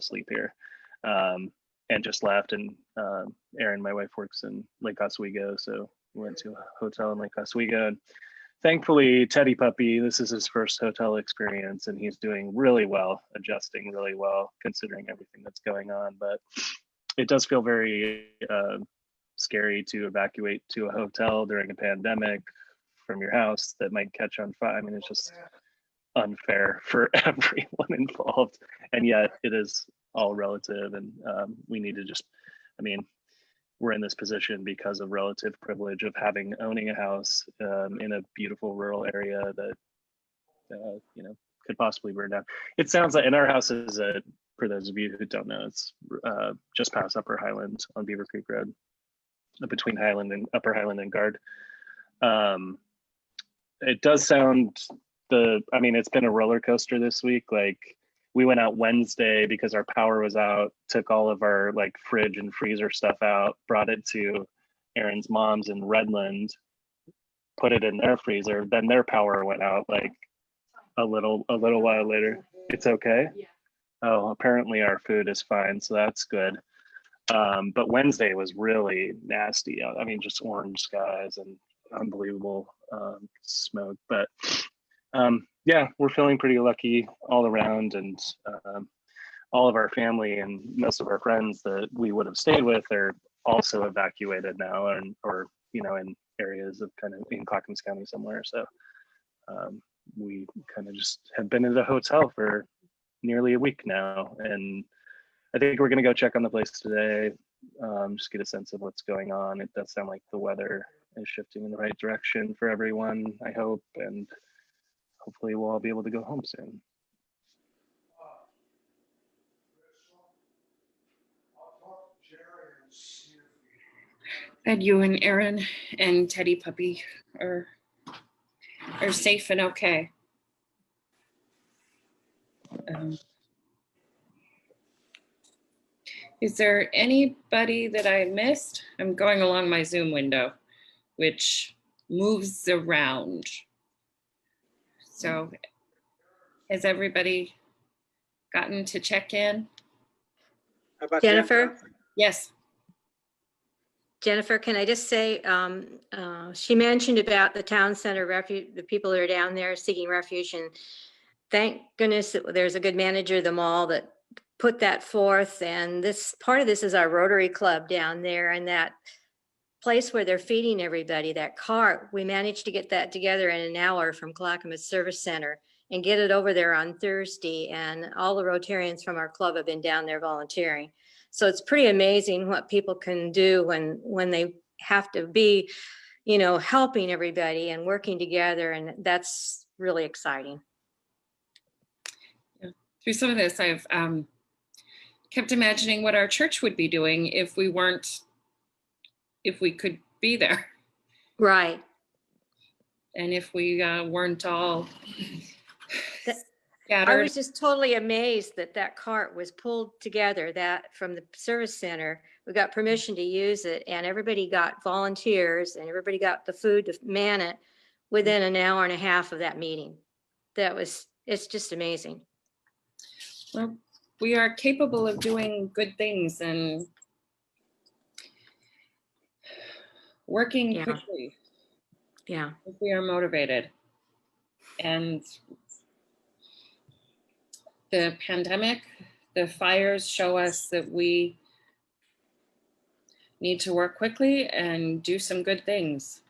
Speaker 16: sleep here, and just left. And Erin, my wife, works in Lake Oswego, so we went to a hotel in Lake Oswego. And thankfully, Teddy Puppy, this is his first hotel experience, and he's doing really well, adjusting really well, considering everything that's going on. But it does feel very scary to evacuate to a hotel during a pandemic from your house that might catch on fire. I mean, it's just unfair for everyone involved, and yet it is all relative. And we need to just, I mean, we're in this position because of relative privilege of owning a house in a beautiful rural area that could possibly burn down. It sounds like, and our house is for those of you who don't know, it's just past Upper Highland on Beavercreek Road, between Upper Highland and Guard. It does sound, I mean, it's been a roller coaster this week. Like, we went out Wednesday because our power was out, took all of our like fridge and freezer stuff out, brought it to Aaron's mom's in Redland, put it in their freezer. Then their power went out like a little while later. It's okay. Oh, apparently our food is fine, so that's good. But Wednesday was really nasty. I mean, just orange skies and unbelievable smoke. But yeah, we're feeling pretty lucky all around, and all of our family and most of our friends that we would have stayed with are also evacuated now, or in areas of kind of in Clackamas County somewhere. So we kind of just have been in the hotel for nearly a week now, and I think we're going to go check on the place today, just get a sense of what's going on. It does sound like the weather is shifting in the right direction for everyone, I hope, and hopefully we'll all be able to go home soon.
Speaker 1: And you and Aaron and Teddy Puppy are safe and okay. Is there anybody that I missed? I'm going along my Zoom window, which moves around. So has everybody gotten to check in?
Speaker 13: Jennifer?
Speaker 1: Yes.
Speaker 13: Jennifer, can I just say, she mentioned about the town center refuge, the people that are down there seeking refuge, and thank goodness that there's a good manager of the mall that put that forth. And this part of this is our Rotary Club down there, and that place where they're feeding everybody, that cart, we managed to get that together in an hour from Clackamas Service Center and get it over there on Thursday. And all the Rotarians from our club have been down there volunteering. So it's pretty amazing what people can do when they have to be, you know, helping everybody and working together. And that's really exciting.
Speaker 1: Yeah. Through some of this, I've kept imagining what our church would be doing if we could be there.
Speaker 13: Right.
Speaker 1: And if we weren't all
Speaker 13: I
Speaker 1: scattered.
Speaker 13: was just totally amazed that that cart was pulled together, that from the service center. We got permission to use it, and everybody got volunteers and everybody got the food to man it within an hour and a half of that meeting. It's just amazing.
Speaker 1: Well, we are capable of doing good things and working quickly.
Speaker 13: Yeah.
Speaker 1: If we are motivated. And the pandemic, the fires show us that we need to work quickly and do some good things.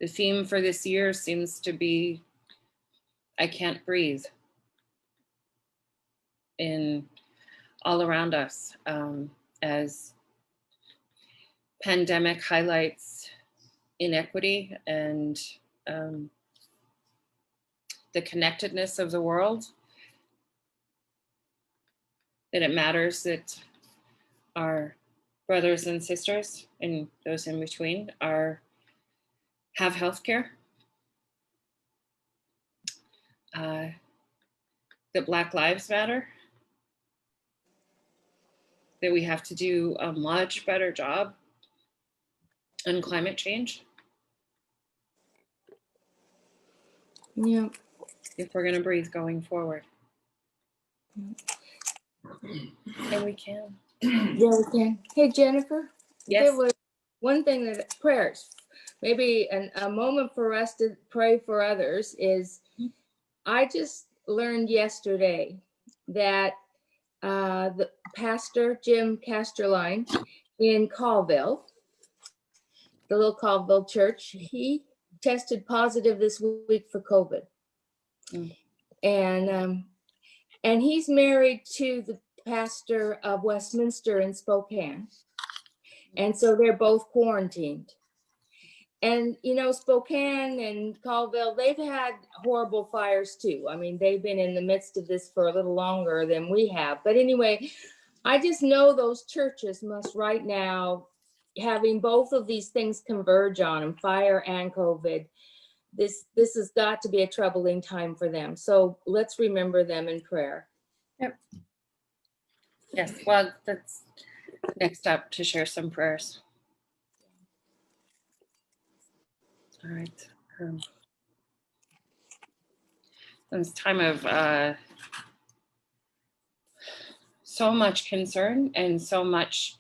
Speaker 1: The theme for this year seems to be, I can't breathe, in all around us, as pandemic highlights inequity and the connectedness of the world, that it matters that our brothers and sisters and those in between have healthcare, that Black Lives Matter, that we have to do a much better job on climate change.
Speaker 13: Yeah.
Speaker 1: If we're gonna breathe going forward. And we can.
Speaker 3: Yeah, we can. Hey, Jennifer.
Speaker 1: Yes.
Speaker 3: There was one thing that prayers, maybe a moment for us to pray for others is, I just learned yesterday that the pastor, Jim Casterline in Colville, the little Colville church, he tested positive this week for COVID. And he's married to the pastor of Westminster in Spokane. And so they're both quarantined. And, you know, Spokane and Colville, they've had horrible fires too. I mean, they've been in the midst of this for a little longer than we have. But anyway, I just know those churches must right now, having both of these things converge on them, fire and COVID, this has got to be a troubling time for them. So let's remember them in prayer.
Speaker 1: Yep. Yes, well, that's next up to share some prayers. All right. It's time of so much concern and so much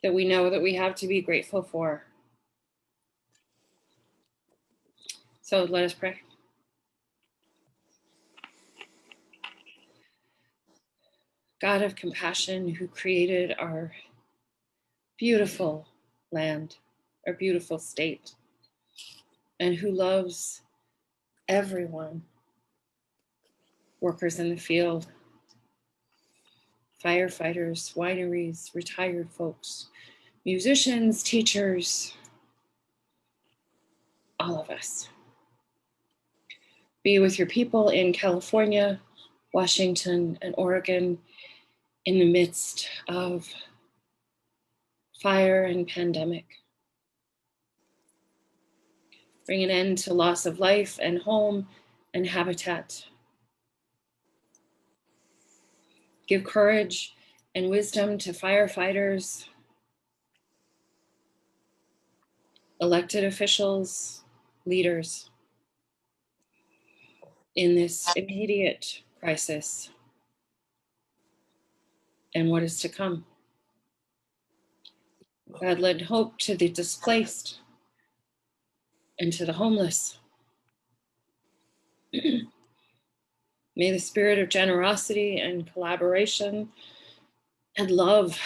Speaker 1: that we know that we have to be grateful for. So let us pray. God of compassion, who created our beautiful land, our beautiful state, and who loves everyone, workers in the field, firefighters, wineries, retired folks, musicians, teachers, all of us. Be with your people in California, Washington, and Oregon in the midst of fire and pandemic. Bring an end to loss of life and home and habitat. Give courage and wisdom to firefighters, elected officials, leaders in this immediate crisis and what is to come. God, lend hope to the displaced and to the homeless. May the spirit of generosity and collaboration and love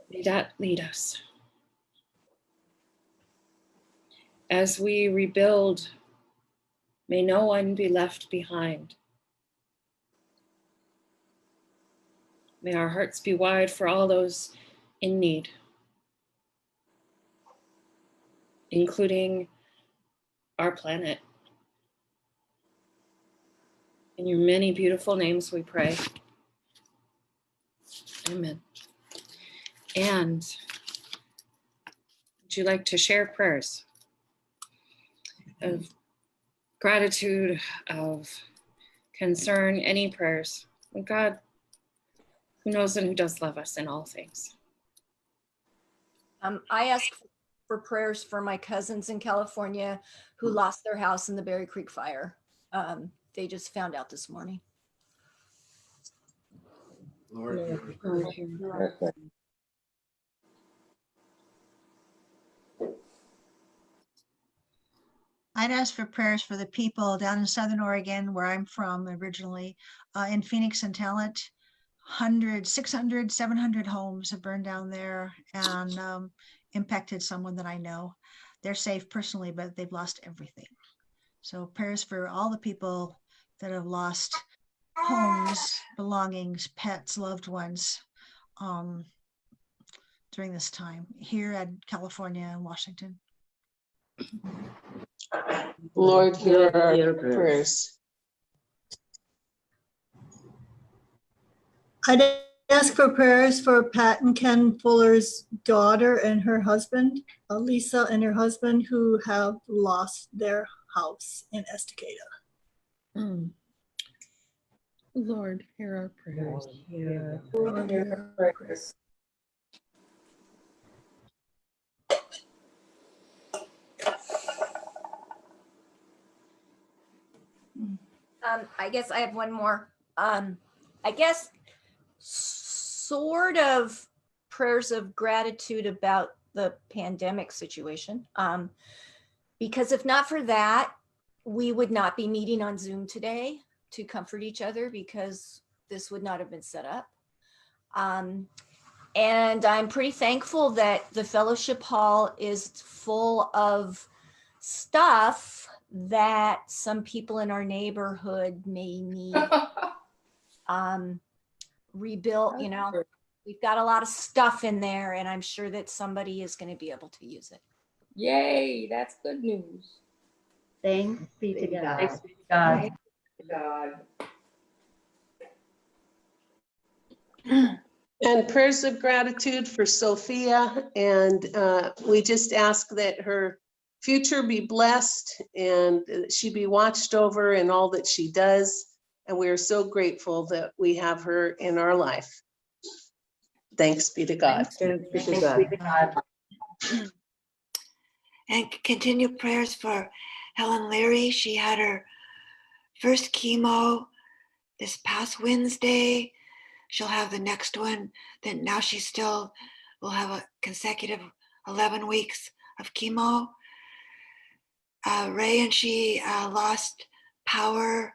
Speaker 1: may that lead us. As we rebuild, may no one be left behind. May our hearts be wide for all those in need, including our planet. In your many beautiful names we pray. Amen. And would you like to share prayers of gratitude, of concern, any prayers with God, who knows and who does love us in all things?
Speaker 9: I ask for prayers for my cousins in California who lost their house in the Beavercreek fire. They just found out this morning.
Speaker 12: Lord,
Speaker 11: I'd ask for prayers for the people down in Southern Oregon, where I'm from originally, in Phoenix and Talent. 600, 700 homes have burned down there and impacted someone that I know. They're safe personally, but they've lost everything. So prayers for all the people that have lost homes, belongings, pets, loved ones during this time here at California and Washington.
Speaker 14: Lord, hear our prayers.
Speaker 17: I'd ask for prayers for Pat and Ken Fuller's daughter and her husband, Lisa and her husband, who have lost their house in Estacada.
Speaker 1: Lord, hear our prayers.
Speaker 17: Lord, hear our prayers.
Speaker 9: I guess I have one more. I guess sort of prayers of gratitude about the pandemic situation. Because if not for that, we would not be meeting on Zoom today to comfort each other, because this would not have been set up. And I'm pretty thankful that the fellowship hall is full of stuff that some people in our neighborhood may need rebuilt. You know, we've got a lot of stuff in there, and I'm sure that somebody is going to be able to use it.
Speaker 3: Yay, that's good news.
Speaker 2: Thanks be to God.
Speaker 3: Thanks be to God.
Speaker 2: Thanks
Speaker 3: be to God.
Speaker 14: And prayers of gratitude for Sophia. And we just ask that her future be blessed and that she be watched over in all that she does. And we are so grateful that we have her in our life. Thanks be to God.
Speaker 3: Thanks be to God.
Speaker 19: And continue prayers for Helen Leary. She had her first chemo this past Wednesday. She'll have the next one. Then now she still will have a consecutive 11 weeks of chemo. Ray and she lost power.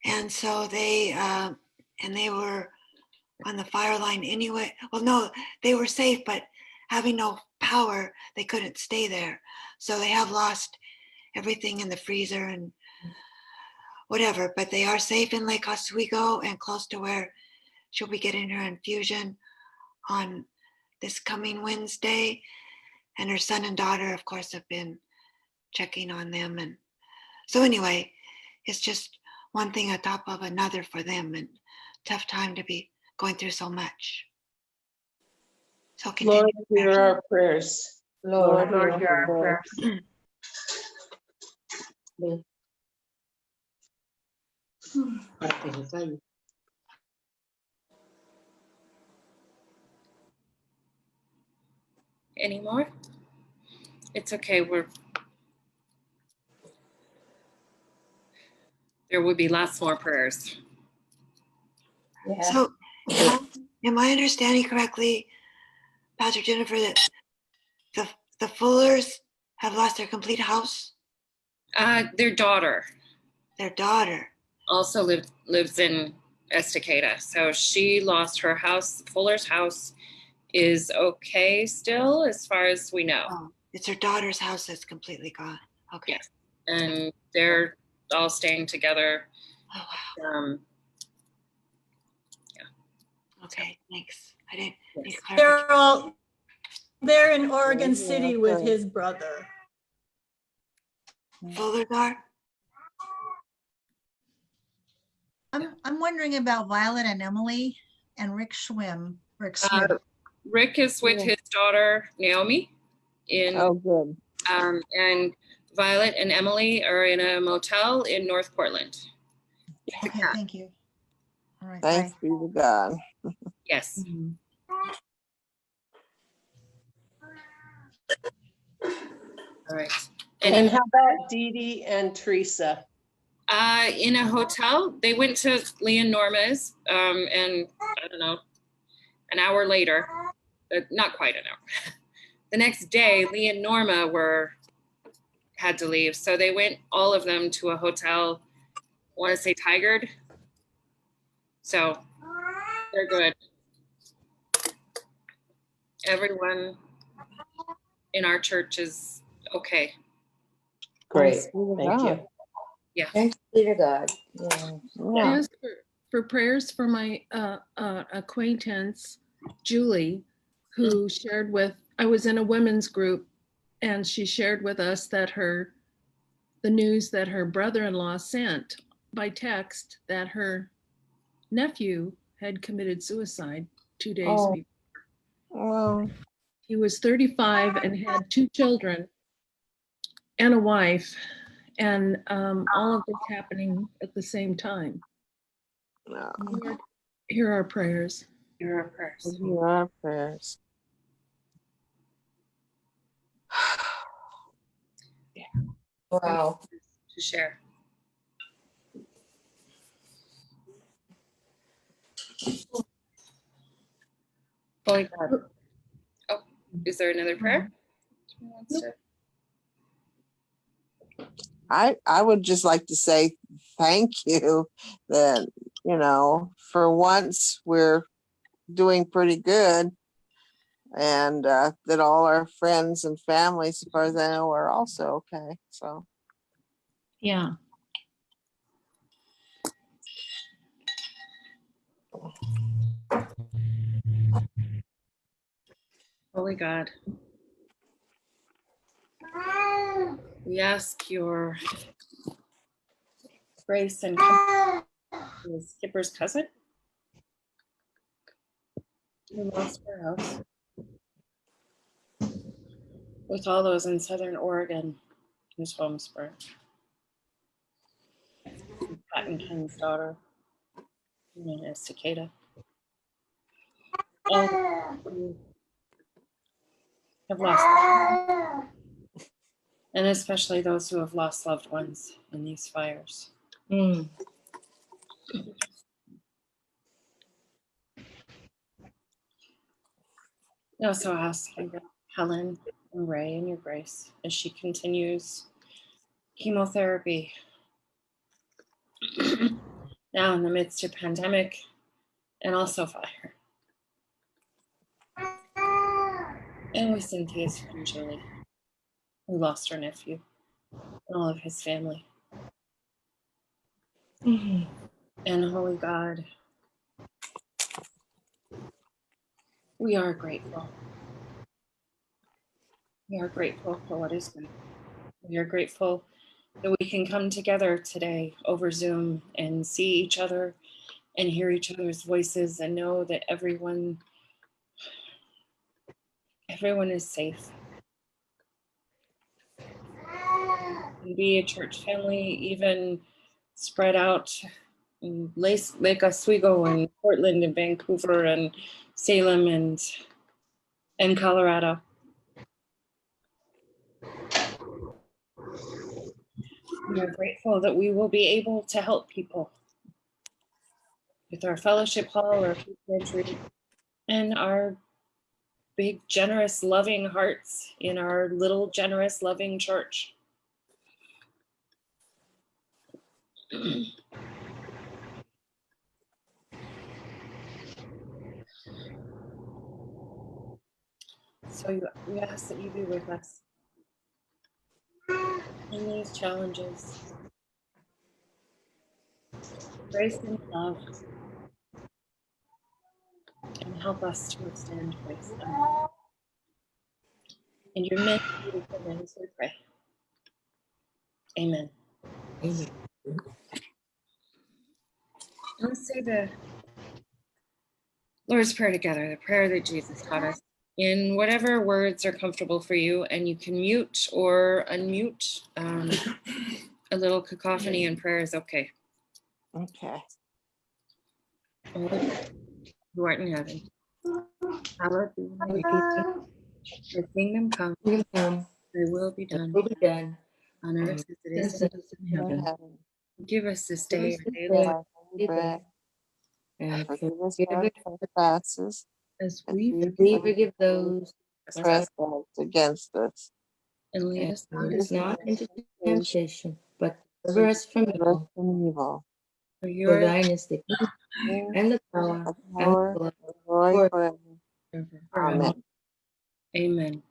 Speaker 19: And so they were on the fire line anyway. Well, no, they were safe, but having no power, they couldn't stay there. So they have lost everything in the freezer and whatever, but they are safe in Lake Oswego and close to where she'll be getting her infusion on this coming Wednesday. And her son and daughter, of course, have been checking on them. And so anyway, it's just one thing on top of another for them, and tough time to be going through so much. So continue.
Speaker 14: Lord, hear our prayers.
Speaker 3: Lord, hear our prayers.
Speaker 1: Any more? It's okay. There would be lots more prayers.
Speaker 19: So am I understanding correctly, Pastor Jennifer, that the Fullers have lost their complete house?
Speaker 1: Their daughter
Speaker 19: Their daughter.
Speaker 1: also lives in Estacada. So she lost her house. Fuller's house is okay still, as far as we know.
Speaker 19: Oh, it's her daughter's house that's completely gone. Okay.
Speaker 1: Yes. And they're all staying together.
Speaker 19: Oh, wow.
Speaker 1: Yeah.
Speaker 19: Okay, thanks. I didn't need
Speaker 17: They're they're in Oregon City with his brother.
Speaker 19: Fullers are?
Speaker 11: I'm wondering about Violet and Emily and Rick Swim.
Speaker 1: Rick is with his daughter Naomi in
Speaker 6: good.
Speaker 1: And Violet and Emily are in a motel in North Portland.
Speaker 11: Okay, thank you. All right,
Speaker 6: Thanks be to God.
Speaker 1: Yes. All right.
Speaker 14: And how about Dee Dee and Teresa?
Speaker 1: In a hotel. They went to Lee and Norma's, and I don't know, an hour later, not quite an hour. The next day, Lee and Norma had to leave, so they went, all of them, to a hotel. I want to say Tigard. So they're good. Everyone in our church is okay.
Speaker 14: Great.
Speaker 10: Thanks be to
Speaker 14: Thank you.
Speaker 10: God.
Speaker 1: Yeah.
Speaker 10: Thanks be to God.
Speaker 7: I asked for prayers for my acquaintance, Julie, who shared I was in a women's group, and she shared with us that the news that her brother-in-law sent by text that her nephew had committed suicide 2 days before.
Speaker 6: Well,
Speaker 7: He was 35 and had 2 children and a wife, and all of this happening at the same time. Hear our prayers.
Speaker 1: Hear our prayers.
Speaker 6: Hear our prayers.
Speaker 10: Wow.
Speaker 1: To share. Oh, is there another prayer?
Speaker 6: I would just like to say thank you that, for once we're doing pretty good, and that all our friends and family, as far as I know, are also okay. So
Speaker 7: yeah.
Speaker 1: Holy God, we ask your grace and comfort to Skipper's cousin who lost her house, with all those in Southern Oregon whose homes burned. Pat and Ken's daughter, known as Cicada. All who have lost, and especially those who have lost loved ones in these fires. We also ask you, Helen and Ray, in your grace as she continues chemotherapy now in the midst of pandemic and also fire. And we send tears for Julie, who lost her nephew and all of his family. And Holy God, we are grateful. We are grateful for what is good. We are grateful that we can come together today over Zoom and see each other and hear each other's voices and know that everyone is safe. And be a church family, even spread out in Lake Oswego and Portland and Vancouver and Salem and Colorado. We are grateful that we will be able to help people. with our fellowship hall or food pantry, and our big, generous, loving hearts in our little, generous, loving church. So we ask that you be with us in these challenges. Grace and love, and help us to extend grace and love. In your many beautiful names we pray. Amen.
Speaker 3: Amen.
Speaker 1: Let's say the Lord's Prayer together, the prayer that Jesus taught us, in whatever words are comfortable for you, and you can mute or unmute. A little cacophony in prayer is okay.
Speaker 6: Okay.
Speaker 1: Who art in heaven, hallowed be thy name. Thy kingdom come, thy will be done on earth as it is in heaven. Give us this day our daily
Speaker 6: Bread.
Speaker 3: And
Speaker 6: Forgive us
Speaker 3: forgive
Speaker 6: our
Speaker 3: us
Speaker 6: trespasses
Speaker 3: as
Speaker 6: as
Speaker 3: we
Speaker 6: we
Speaker 3: forgive those
Speaker 6: who trespass against us.
Speaker 1: and lead us not
Speaker 3: lead us not into
Speaker 6: temptation,
Speaker 3: temptation, but deliver us from
Speaker 6: deliver us
Speaker 3: evil.
Speaker 6: from evil.
Speaker 1: for
Speaker 3: For
Speaker 1: yours
Speaker 3: thine is the kingdom and the power
Speaker 6: The
Speaker 3: and
Speaker 6: power
Speaker 3: the
Speaker 6: and glory
Speaker 3: glory
Speaker 6: forever.
Speaker 1: forever.
Speaker 6: Amen.
Speaker 1: Amen.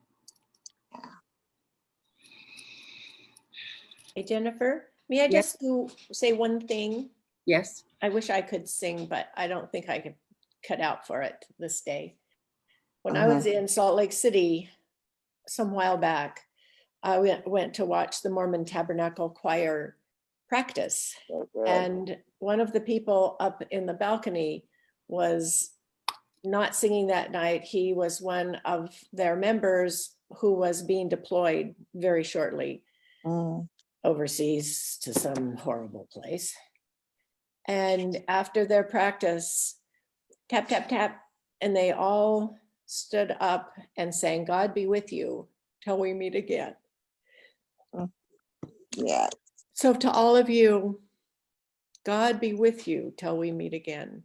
Speaker 10: Hey, Jennifer, may I
Speaker 1: Yes.
Speaker 10: just say one thing?
Speaker 1: Yes.
Speaker 10: I wish I could sing, but I don't think I could cut out for it this day. When I was in Salt Lake City some while back, I went to watch the Mormon Tabernacle Choir practice. And one of the people up in the balcony was not singing that night. He was one of their members who was being deployed very shortly overseas to some horrible place. And after their practice, tap, tap, tap, and they all stood up and sang, "God be with you till we meet again."
Speaker 6: Yeah.
Speaker 10: So to all of you, God be with you till we meet again.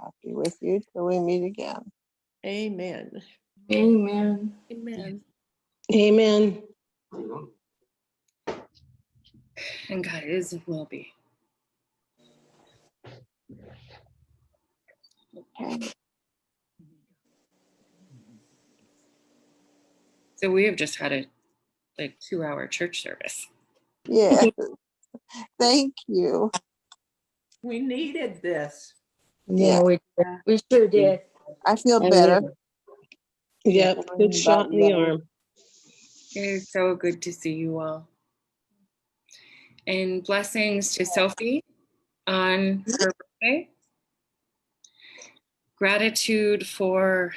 Speaker 6: God be with you till we meet again.
Speaker 10: Amen.
Speaker 3: Amen.
Speaker 1: Amen.
Speaker 14: Amen.
Speaker 1: And God is and will be. So we have just had a 2-hour church service.
Speaker 6: Yeah. Thank you.
Speaker 18: We needed this.
Speaker 3: Yeah, we sure did.
Speaker 6: I feel better.
Speaker 14: Yep, good shot in the arm.
Speaker 1: It's so good to see you all. And blessings to Sophie on her birthday. Gratitude for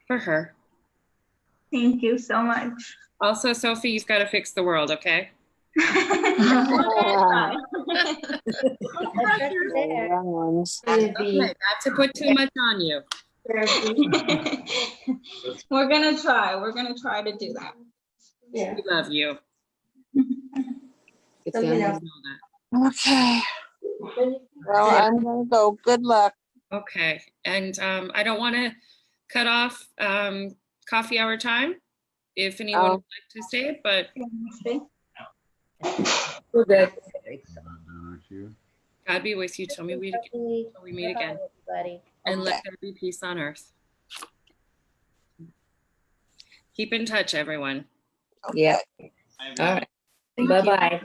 Speaker 1: her.
Speaker 24: Thank you so much.
Speaker 1: Also, Sophie, you've got to fix the world, okay?
Speaker 6: Young ones.
Speaker 1: Okay, not to put too much on you.
Speaker 24: We're gonna try. We're gonna try to do that.
Speaker 1: We love you.
Speaker 6: Okay. Well, I'm gonna go. Good luck.
Speaker 1: Okay, and I don't want to cut off coffee hour time if anyone would like to stay, but
Speaker 3: We're good.
Speaker 1: God be with you till we meet again. And let there be peace on earth. Keep in touch, everyone.
Speaker 3: Yeah. All right. Bye-bye.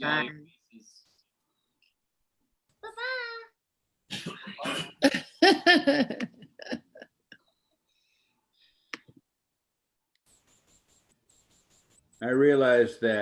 Speaker 1: Bye.
Speaker 20: I realized that